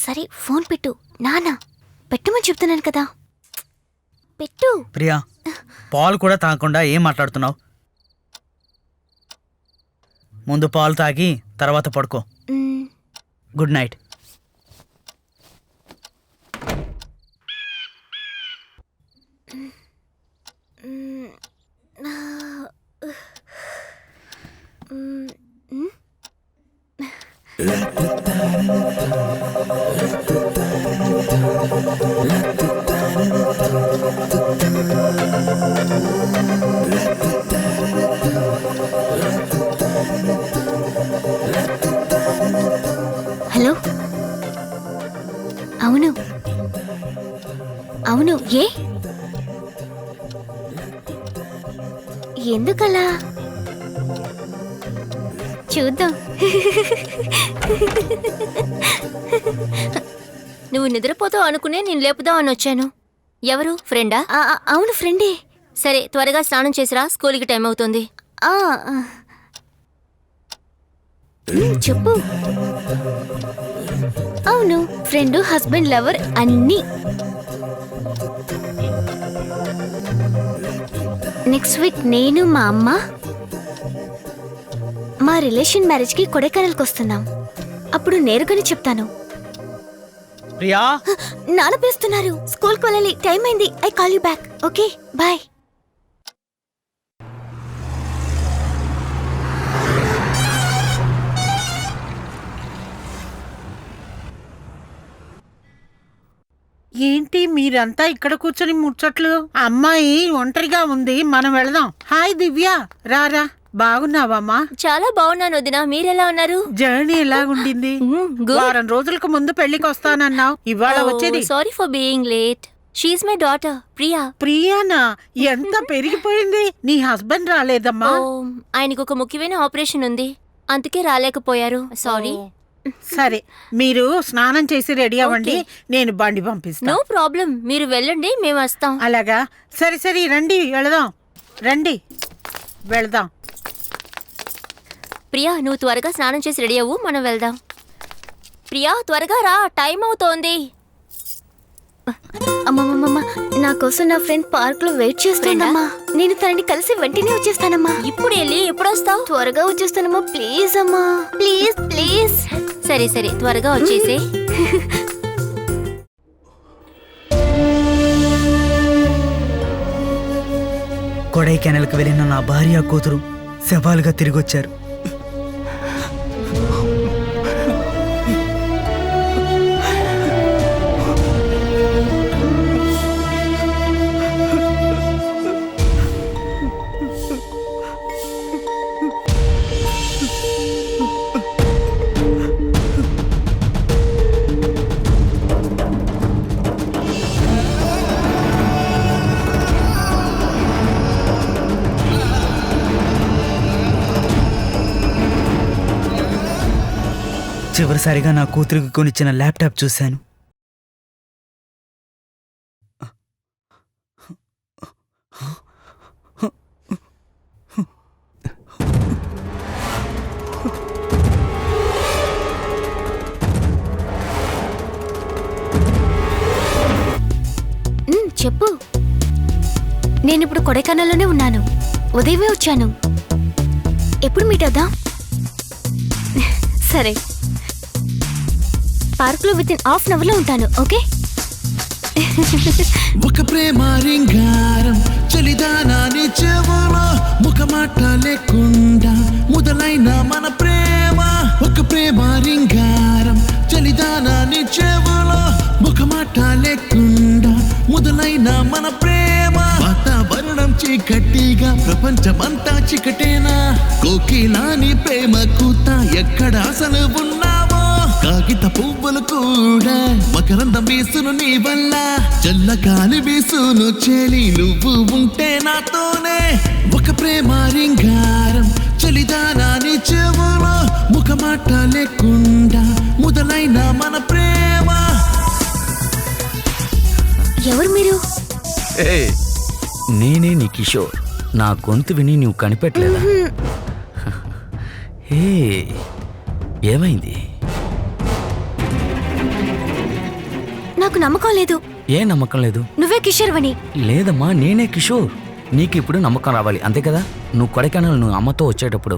J: సరే ఫోన్ పెట్టు. నాన్న పెట్టమని చెప్తున్నాను కదా, పెట్టు.
F: ప్రియా, పాలు కూడా తాగకుండా ఏం మాట్లాడుతున్నావు? ముందు పాలు తాగి తర్వాత పడుకో. Good night.
J: హలో. అవును అవును. ఎందుకలా? చూద్దాం.
I: నువ్వు నిద్రపోతావు అనుకునే నేను లేపుదాం అని వచ్చాను. ఎవరు? ఫ్రెండా?
J: అవును ఫ్రెండే.
I: సరే త్వరగా స్నానం చేసిరా, స్కూల్కి టైం అవుతుంది.
J: చెప్పు. అవును, ఫ్రెండ్, హస్బెండ్, లవర్ అన్నీ. నెక్స్ట్ వీక్ నేను మా అమ్మ మా రిలేషన్ మ్యారేజ్కి కొడైకెనాల్కి వస్తున్నాం. అప్పుడు నేరుగానే చెప్తాను.
F: ప్రియా,
J: నాన్న పిలుస్తున్నారు, స్కూల్కి వెళ్ళాలి, టైం అయింది. I call you back. Okay bye.
H: ఏంటి మీరంతా ఇక్కడ కూర్చొని ముచ్చట్లు? అమ్మాయి ఒంటరిగా ఉంది, మనం వెళదాం. హాయ్ దివ్య, రారా. బాగున్నావమ్మా?
I: చాలా బాగున్నాను వదినా, మీరెలా ఉన్నారు?
H: జర్నీ ఎలాగుండింది? వారం రోజులకు ముందు పెళ్లికి వస్తానన్నావు, ఇవాళ వచ్చేది.
I: Sorry for being late. She my daughter Priya.
H: ప్రియానా? ఎంత పెరిగిపోయింది. నీ హస్బెండ్ రాలేదమ్మా?
I: ఆయనకు ఒక ముఖ్యమైన ఆపరేషన్ ఉంది, అందుకే రాలేకపోయారు. సారీ.
H: సరే, మీరు స్నానం చేసి రెడీ అవ్వండి, నేను బండి పంపిస్తాను.
I: నో ప్రాబ్లం, మీరు వెళ్ళండి, మేము వస్తాం.
H: అలాగా? సరే సరే, రండి వెళదాం. రండి వెళదాం.
I: ప్రియా, నువ్వు త్వరగా స్నానం చేసి రెడీ అవ్వు, మనం వెళ్దాం. ప్రియా, త్వరగా రా, టైం అవుతోంది.
J: అమ్మమ్మమ్మ, నా కోసం నా ఫ్రెండ్ పార్క్ లో వెయిట్ చేస్తుందమ్మా. నేను తనని కలిసి వెంటనే వచ్చేస్తానమ్మా.
I: ఇప్పుడు వెళ్ళి ఎప్పుడు వస్తావు?
J: త్వరగా వచ్చేస్తానమ్మా, ప్లీజ్ అమ్మా, ప్లీజ్ ప్లీజ్.
I: సరే సరే, త్వరగా వచ్చేసే.
F: కొడైకెనాల్కి వెళ్ళిన నా భార్య కూతురు శవాలుగా తిరిగొచ్చారు. చివరిసారిగా నా కూతురికి కొనిచ్చిన ల్యాప్టాప్ చూశాను.
J: చెప్పు. నేనిప్పుడు కొడైకెనాల్లోనే ఉన్నాను. ఉదయమే వచ్చాను. ఎప్పుడు మీట్ అవుదాం? సరే, పార్క్ లో within half an hour లో ఉంటాను. ఓకే.
K: ఒక ప్రేమ రింగారం చలిదానాని చెవులో ముఖమాట లేకుండా మొదలైన మన ప్రేమ. ఒక ప్రేమ రింగారం చలిదానాని చెవులో ముఖమాట లేకుండా మొదలైన మన ప్రేమ. వాతావరణం చీకటిగా ప్రపంచమంతా చీకటేనా? కోకిలాని ప్రేమ కూత ఎక్కడ అసలు ఉన్నావో? కాగిత పువ్వులు కూడా మకరందం వీసును నీ వల్ల, చల్లగాలి వీసును చెలి నువ్వు ఉంటే నాతోనే. ఒక ప్రేమ రింగారం చలిదానాని చెవులో ముఖమాట లేకుండా మొదలైన మన ప్రేమ.
J: ఎవరు మీరు?
C: నేనే నీ కిషోర్. నా గొంతు విని నువ్వు కనిపెట్టలేదా? ఏమైంది?
J: నాకు నమ్మకం లేదు.
C: ఏ నమ్మకం లేదు?
J: నువ్వే కిషోర్వని.
C: లేదమ్మా, నేనే కిషోర్. నీకు ఇప్పుడు నమ్మకం రావాలి, అంతే కదా? నువ్వు కొడైకెనాల్ నువ్వు అమ్మతో వచ్చేటప్పుడు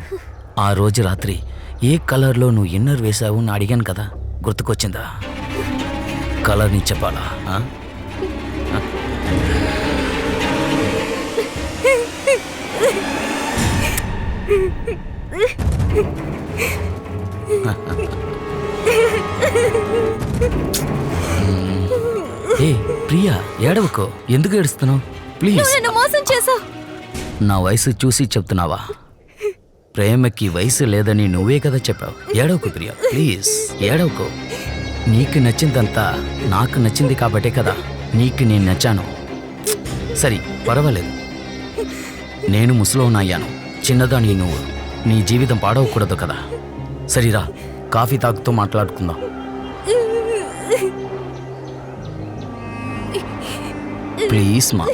C: ఆ రోజు రాత్రి ఏ కలర్లో నువ్వు ఇన్నర్ వేసావు అని అడిగాను కదా, గుర్తుకొచ్చిందా? కలర్ నీ చెప్పాలా? ఏ ప్రియా, ఏడవకో. ఎందుకు ఏడుస్తున్నావు? ప్లీజ్.
J: మోసం చేసావు.
C: నా వయసు చూసి చెప్తున్నావా? ప్రేమకి వయసు లేదని నువ్వే కదా చెప్పావు. ఏడవకు ప్రియా, ప్లీజ్ ఏడవకో. నీకు నచ్చిందంతా నాకు నచ్చింది కాబట్టే కదా నీకు నేను నచ్చాను. సరే, పర్వాలేదు. నేను ముసలోని అయ్యాను, చిన్నదాని నువ్వు. నీ జీవితం పాడవకూడదు కదా. సరిరా, కాఫీ తాగుతూ మాట్లాడుకుందాం. ప్లీజ్ మా,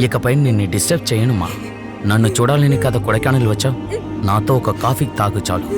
C: ఇకపై నిన్ను డిస్టర్బ్ చేయను మా. నన్ను చూడాలని కదా కొడైకెనాల్ వచ్చావు. నాతో ఒక కాఫీ తాగు చాలు.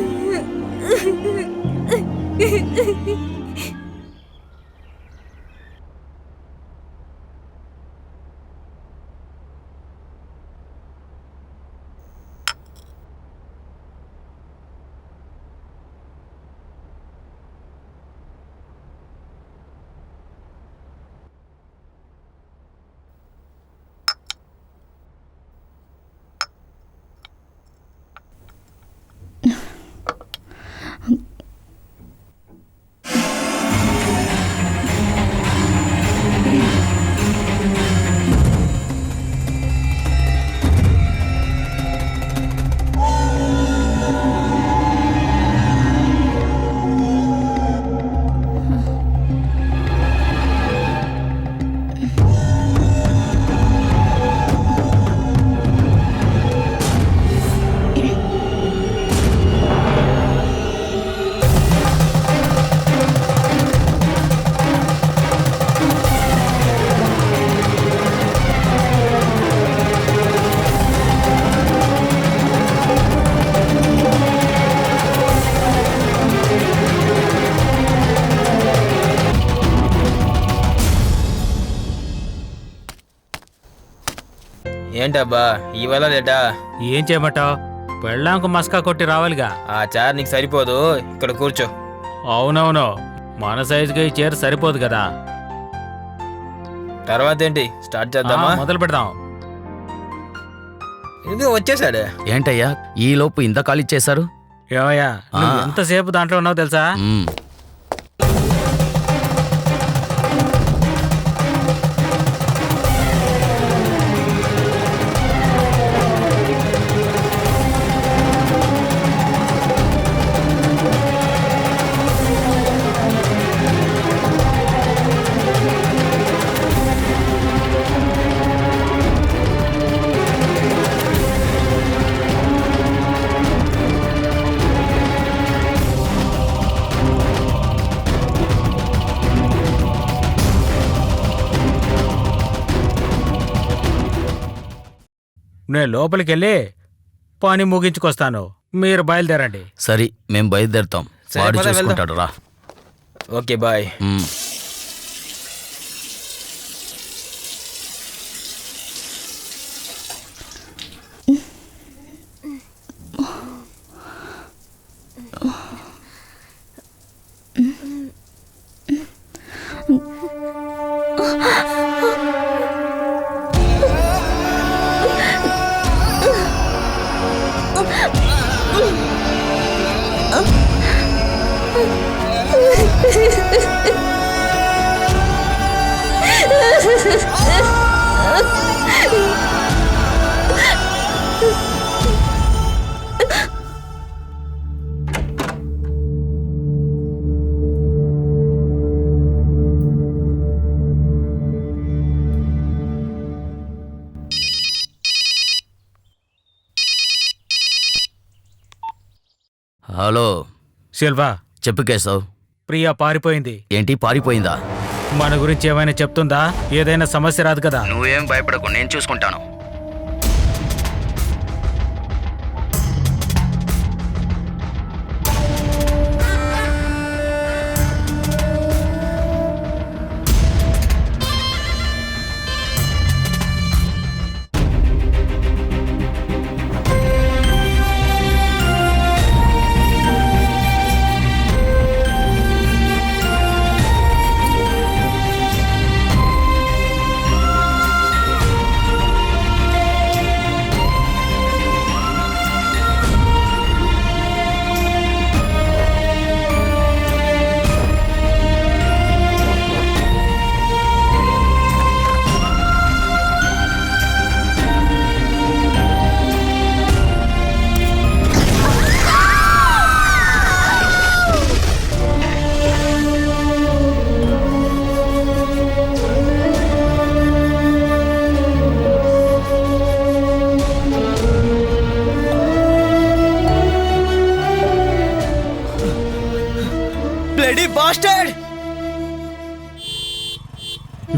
D: ఏంటబ్బా ఇవాళ లేటా?
G: ఏం చేయమంటావు? పెళ్ళాంకు మస్కా కొట్టి రావాలిగా.
D: ఆ చైర్ నీకు సరిపోదు, ఇక్కడ కూర్చో.
G: అవునవును, మన సైజుగా ఈ చైర్ సరిపోదు కదా.
D: తర్వాత ఏంటి, స్టార్ట్ చేద్దామా?
G: మొదలు పెడదాం.
D: ఇది వచ్చేసాడు.
C: ఏంటయ్యా ఈ లోపు ఇంత ఖాళీ చేశారు?
G: ఏమయ్యా నువ్వు ఎంతసేపు దాంట్లో ఉన్నావు తెలుసా? నేను లోపలికి వెళ్ళి పని ముగించుకొస్తాను, మీరు బయలుదేరండి.
C: సరే మేము బయలుదేరుతాం.
D: సరే,
C: వాడు
D: పద, వెళ్దాం.
C: చూసుకుంటాడు రా.
D: Okay bye.
C: హలో
G: శిల్వా,
C: చెప్పు కేశవ్.
G: ప్రియా పారిపోయింది.
C: ఏంటి పారిపోయిందా?
G: మన గురించి ఏమైనా చెప్తుందా? ఏదైనా సమస్య రాదు కదా?
C: నువ్వేం భయపడకు, నేను చూసుకుంటాను.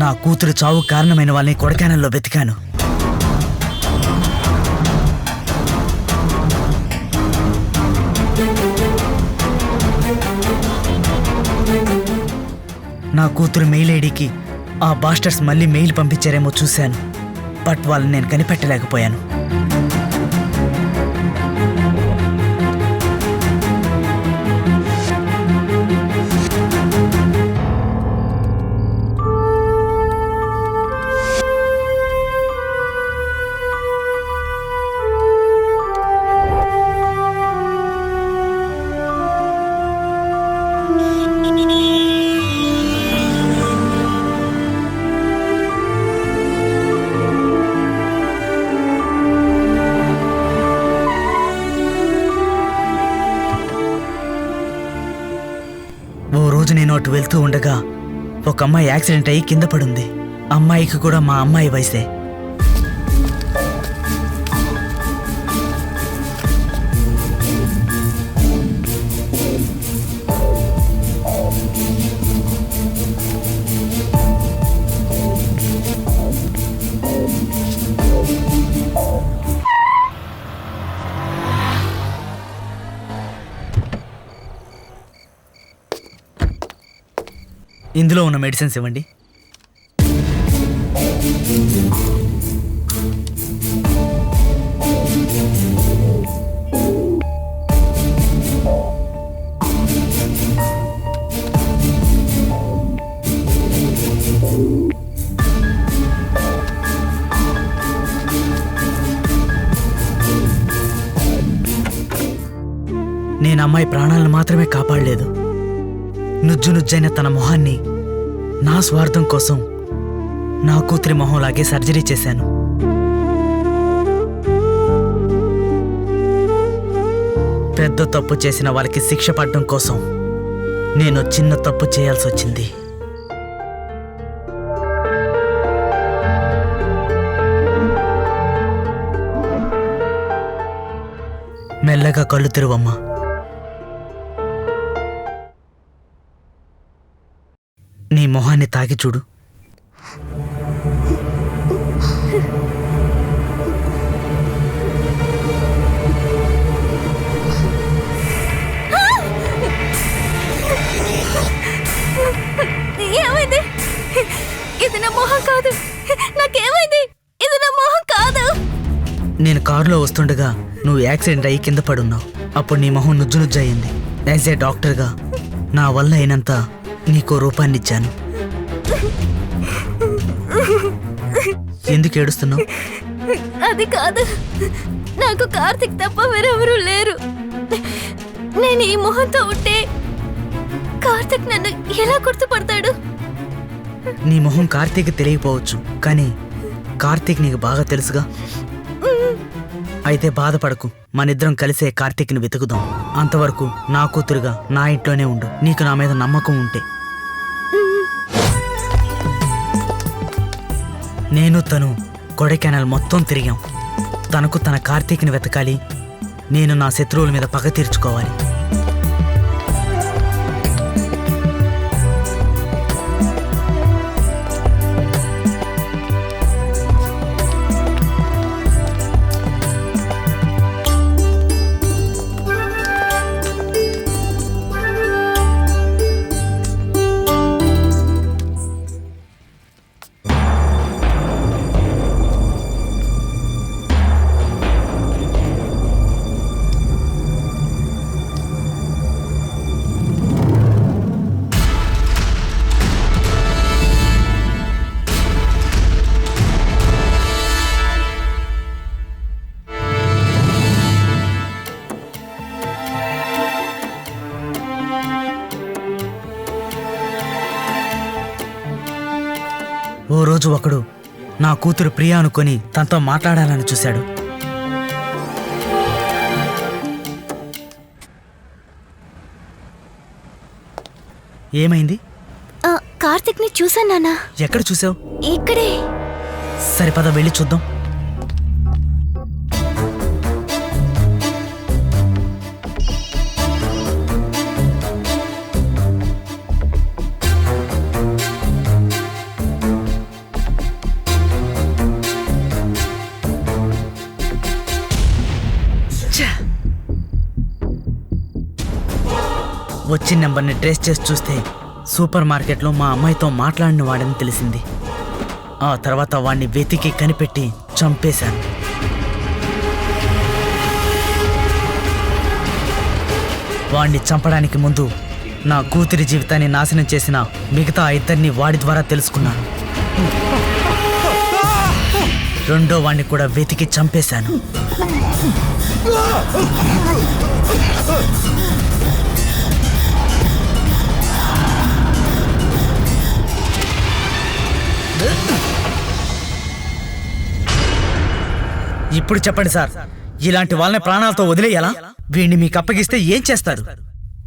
F: నా కూతురు చావు కారణమైన వాళ్ళని కొడకానల్లో వెతికాను. నా కూతురు మెయిల్ ఐడికి ఆ బాస్టర్స్ మళ్ళీ మెయిల్ పంపించారేమో చూశాను, బట్ వాళ్ళని నేను కనిపెట్టలేకపోయాను. ఓ రోజు నేను అటు వెళ్తూ ఉండగా ఒక అమ్మాయి యాక్సిడెంట్ అయ్యి కింద పడుంది. అమ్మాయికి కూడా మా అమ్మాయి వయసే. ఇందులో ఉన్న మెడిసిన్స్ ఇవ్వండి. నేను అమ్మాయి ప్రాణాలను మాత్రమే కాపాడలేదు, నుజ్జు నుజ్జైన తన మొహాన్ని నా స్వార్థం కోసం నా కూతురి మొహంలాగే సర్జరీ చేశాను. పెద్ద తప్పు చేసిన వాళ్ళకి శిక్ష పడడం కోసం నేను చిన్న తప్పు చేయాల్సి వచ్చింది. మెల్లగా కళ్ళు తెరువమ్మా. నీ మొహాన్ని తాకి చూడు.
I: ఏమైంది? ఇది నా మొహం కాదు. నాకేమైంది? ఇది నా మొహం కాదు.
F: నేను కారులో వస్తుండగా నువ్వు యాక్సిడెంట్ అయ్యి కింద పడున్నావు. అప్పుడు నీ మొహం నుజ్జు నుజ్జు అయ్యింది. యాజ్ ఏ డాక్టర్గా నా వల్ల అయినంత నీకో రూపాన్నిచ్చాను. ఎందుకు ఏడుస్తున్నావు?
I: అది కాదు, నాకు కార్తిక్ తప్ప వేరెవరూ లేరు. నేను ఈ మొహంతో ఉంటే కార్తిక్ నన్ను ఎలా గుర్తుపడతాడు?
F: నీ మొహం కార్తీక్ తెలియకపోవచ్చు, కానీ కార్తీక్ నీకు బాగా తెలుసుగా. అయితే బాధపడకు, మనిద్దరం కలిసే కార్తీక్ని వెతుకుదాం. అంతవరకు నా కూతురుగా నా ఇంట్లోనే ఉండు. నీకు నా మీద నమ్మకం ఉంటే. నేను తను కొడైకెనాల్ మొత్తం తిరిగాం. తనకు తన కార్తీక్ని వెతకాలి, నేను నా శత్రువుల మీద పగ తీర్చుకోవాలి. ఓ రోజు ఒకడు నా కూతురు ప్రియా అనుకొని తనతో మాట్లాడాలని చూశాడు. ఏమైంది?
I: కార్తిక్ ని చూసాను నాన్న.
F: ఎక్కడ చూసావు?
I: ఇక్కడే.
F: సరిపద వెళ్ళి చూద్దాం. వచ్చిన నెంబర్ని ట్రేస్ చేసి చూస్తే సూపర్ మార్కెట్లో మా అమ్మాయితో మాట్లాడిన వాడని తెలిసింది. ఆ తర్వాత వాణ్ణి వెతికి కనిపెట్టి చంపేశాను. వాణ్ణి చంపడానికి ముందు నా కూతురి జీవితాన్ని నాశనం చేసిన మిగతా ఇద్దరిని వాడి ద్వారా తెలుసుకున్నాను. రెండో వాణ్ణి కూడా వెతికి చంపేశాను. ఇప్పుడు చెప్పండి సార్, ఇలాంటి వాళ్ళని ప్రాణాలతో వదిలేయాలా? వీడిని మీకు అప్పగిస్తే ఏం చేస్తారు?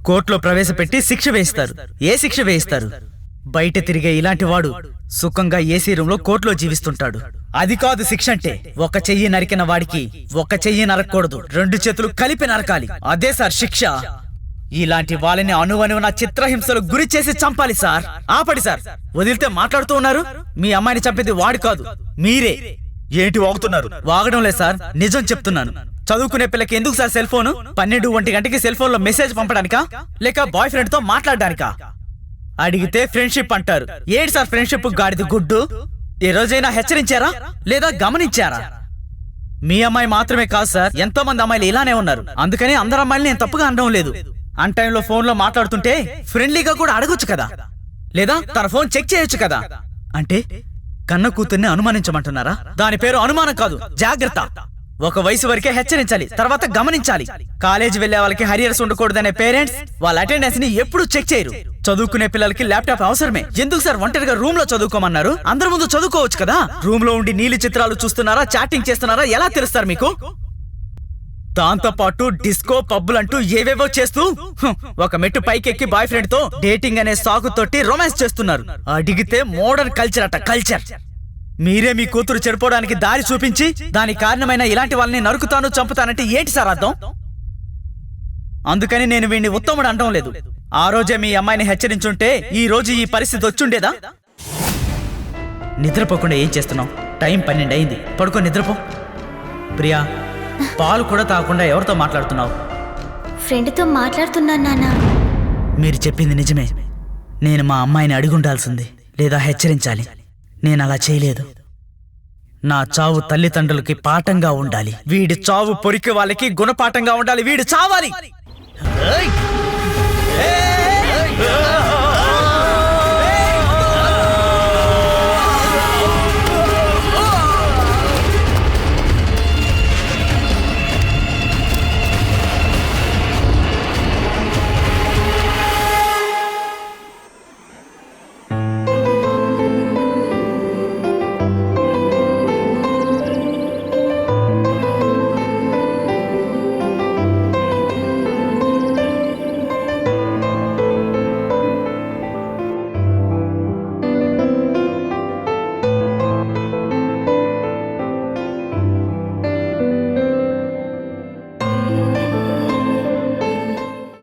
F: కోర్టులో ప్రవేశపెట్టి శిక్ష వేయిస్తారు. ఏ శిక్ష వేయిస్తారు? బయట తిరిగే ఇలాంటి వాడు సుఖంగా ఏసీ రూమ్ లో కోర్టులో జీవిస్తుంటాడు. అది కాదు శిక్ష అంటే. ఒక చెయ్యి నరికిన వాడికి ఒక చెయ్యి నరకూడదు, 2 చేతులు కలిపి నరకాలి. అదే సార్ శిక్ష. ఇలాంటి వాళ్ళని అణువణువున చిత్రహింసలు గురి చేసి చంపాలి సార్. ఆపడి సార్, వదిలితే మాట్లాడుతూ ఉన్నారు. మీ అమ్మాయిని చంపేది వాడు కాదు, మీరే. ఏంటి వాగుతున్నారు? వాగడం లేదు సార్, నిజం చెప్తున్నాను. చదువుకునే పిల్లకి ఎందుకు సార్ సెల్ ఫోన్? 12-1 గంటకి సెల్ ఫోన్ లో మెసేజ్ పంపడానికా, లేక బాయ్ ఫ్రెండ్ తో మాట్లాడడానికా? అడిగితే ఫ్రెండ్షిప్ అంటారు. ఏంటి సార్ ఫ్రెండ్షిప్ గాడిది గుడ్డు? ఏ రోజైనా హెచ్చరించారా లేదా గమనించారా? మీ అమ్మాయి మాత్రమే కాదు సార్, ఎంతో మంది అమ్మాయిలు ఇలానే ఉన్నారు. అందుకని అందరు అమ్మాయిలు నేను తప్పుగా అనడం లేదు. అన్ టైంలో ఫోన్ లో మాట్లాడుతుంటే ఫ్రెండ్లీగా కూడా అడగొచ్చు కదా, లేదా తన ఫోన్ చెక్ చేయొచ్చు కదా. అంటే కన్న కూతుర్ని అనుమానించమంటున్నారా? దాని పేరు అనుమానం కాదు, జాగ్రత్త. ఒక వయసు వరకే హెచ్చరించాలి, తర్వాత గమనించాలి. కాలేజీ వెళ్లే వాళ్ళకి హరియర్స్ ఉండకూడదనే పేరెంట్స్ వాళ్ళ అటెండెన్స్ ని ఎప్పుడు చెక్ చేయరు. చదువుకునే పిల్లలకి ల్యాప్టాప్ అవసరమే. ఎందుకు సార్ ఒంటరిగా రూమ్ లో చదువుకోమన్నారు? అందరి ముందు చదువుకోవచ్చు కదా. రూమ్ లో ఉండి నీలి చిత్రాలు చూస్తున్నారా, చాటింగ్ చేస్తున్నారా ఎలా తెలుస్తారు మీకు? దాంతో పాటు డిస్కో పబ్బులంటూ ఏవేవో చేస్తూ ఒక మెట్టు పైకెక్కి బాయ్ ఫ్రెండ్ తో డేటింగ్ అనే సాకుతోటి రొమాన్స్ చేస్తున్నారు. అడిగితే మోడర్న్ కల్చర్ అట, కల్చర్. మీరే మీ కూతురు చెడిపోవడానికి దారి చూపించి దానికి కారణమైన ఇలాంటి వాళ్ళని నరుకుతాను, చంపుతానంటే ఏంటి సార్ అర్థం? అందుకని నేను వీడిని ఉత్తముడు అనడం లేదు. ఆ రోజే మీ అమ్మాయిని హెచ్చరించుంటే ఈ రోజు ఈ పరిస్థితి వచ్చుండేదా? నిద్రపోకుండా ఏం చేస్తున్నావు? టైం 12 అయింది, పడుకో, నిద్రపో. ప్రియా, పాలు కూడా తాగకుండా ఎవరితో మాట్లాడుతున్నావు?
I: ఫ్రెండ్తో మాట్లాడుతున్నాను నాన్న.
F: మీరు చెప్పింది నిజమే. నేను మా అమ్మాయిని అడిగుండాల్సింది, లేదా హెచ్చరించాలి. నేను అలా చేయలేదు. నా చావు తల్లిదండ్రులకి పాఠంగా ఉండాలి. వీడి చావు పొరికి వాళ్ళకి గుణపాఠంగా ఉండాలి. వీడు చావాలి.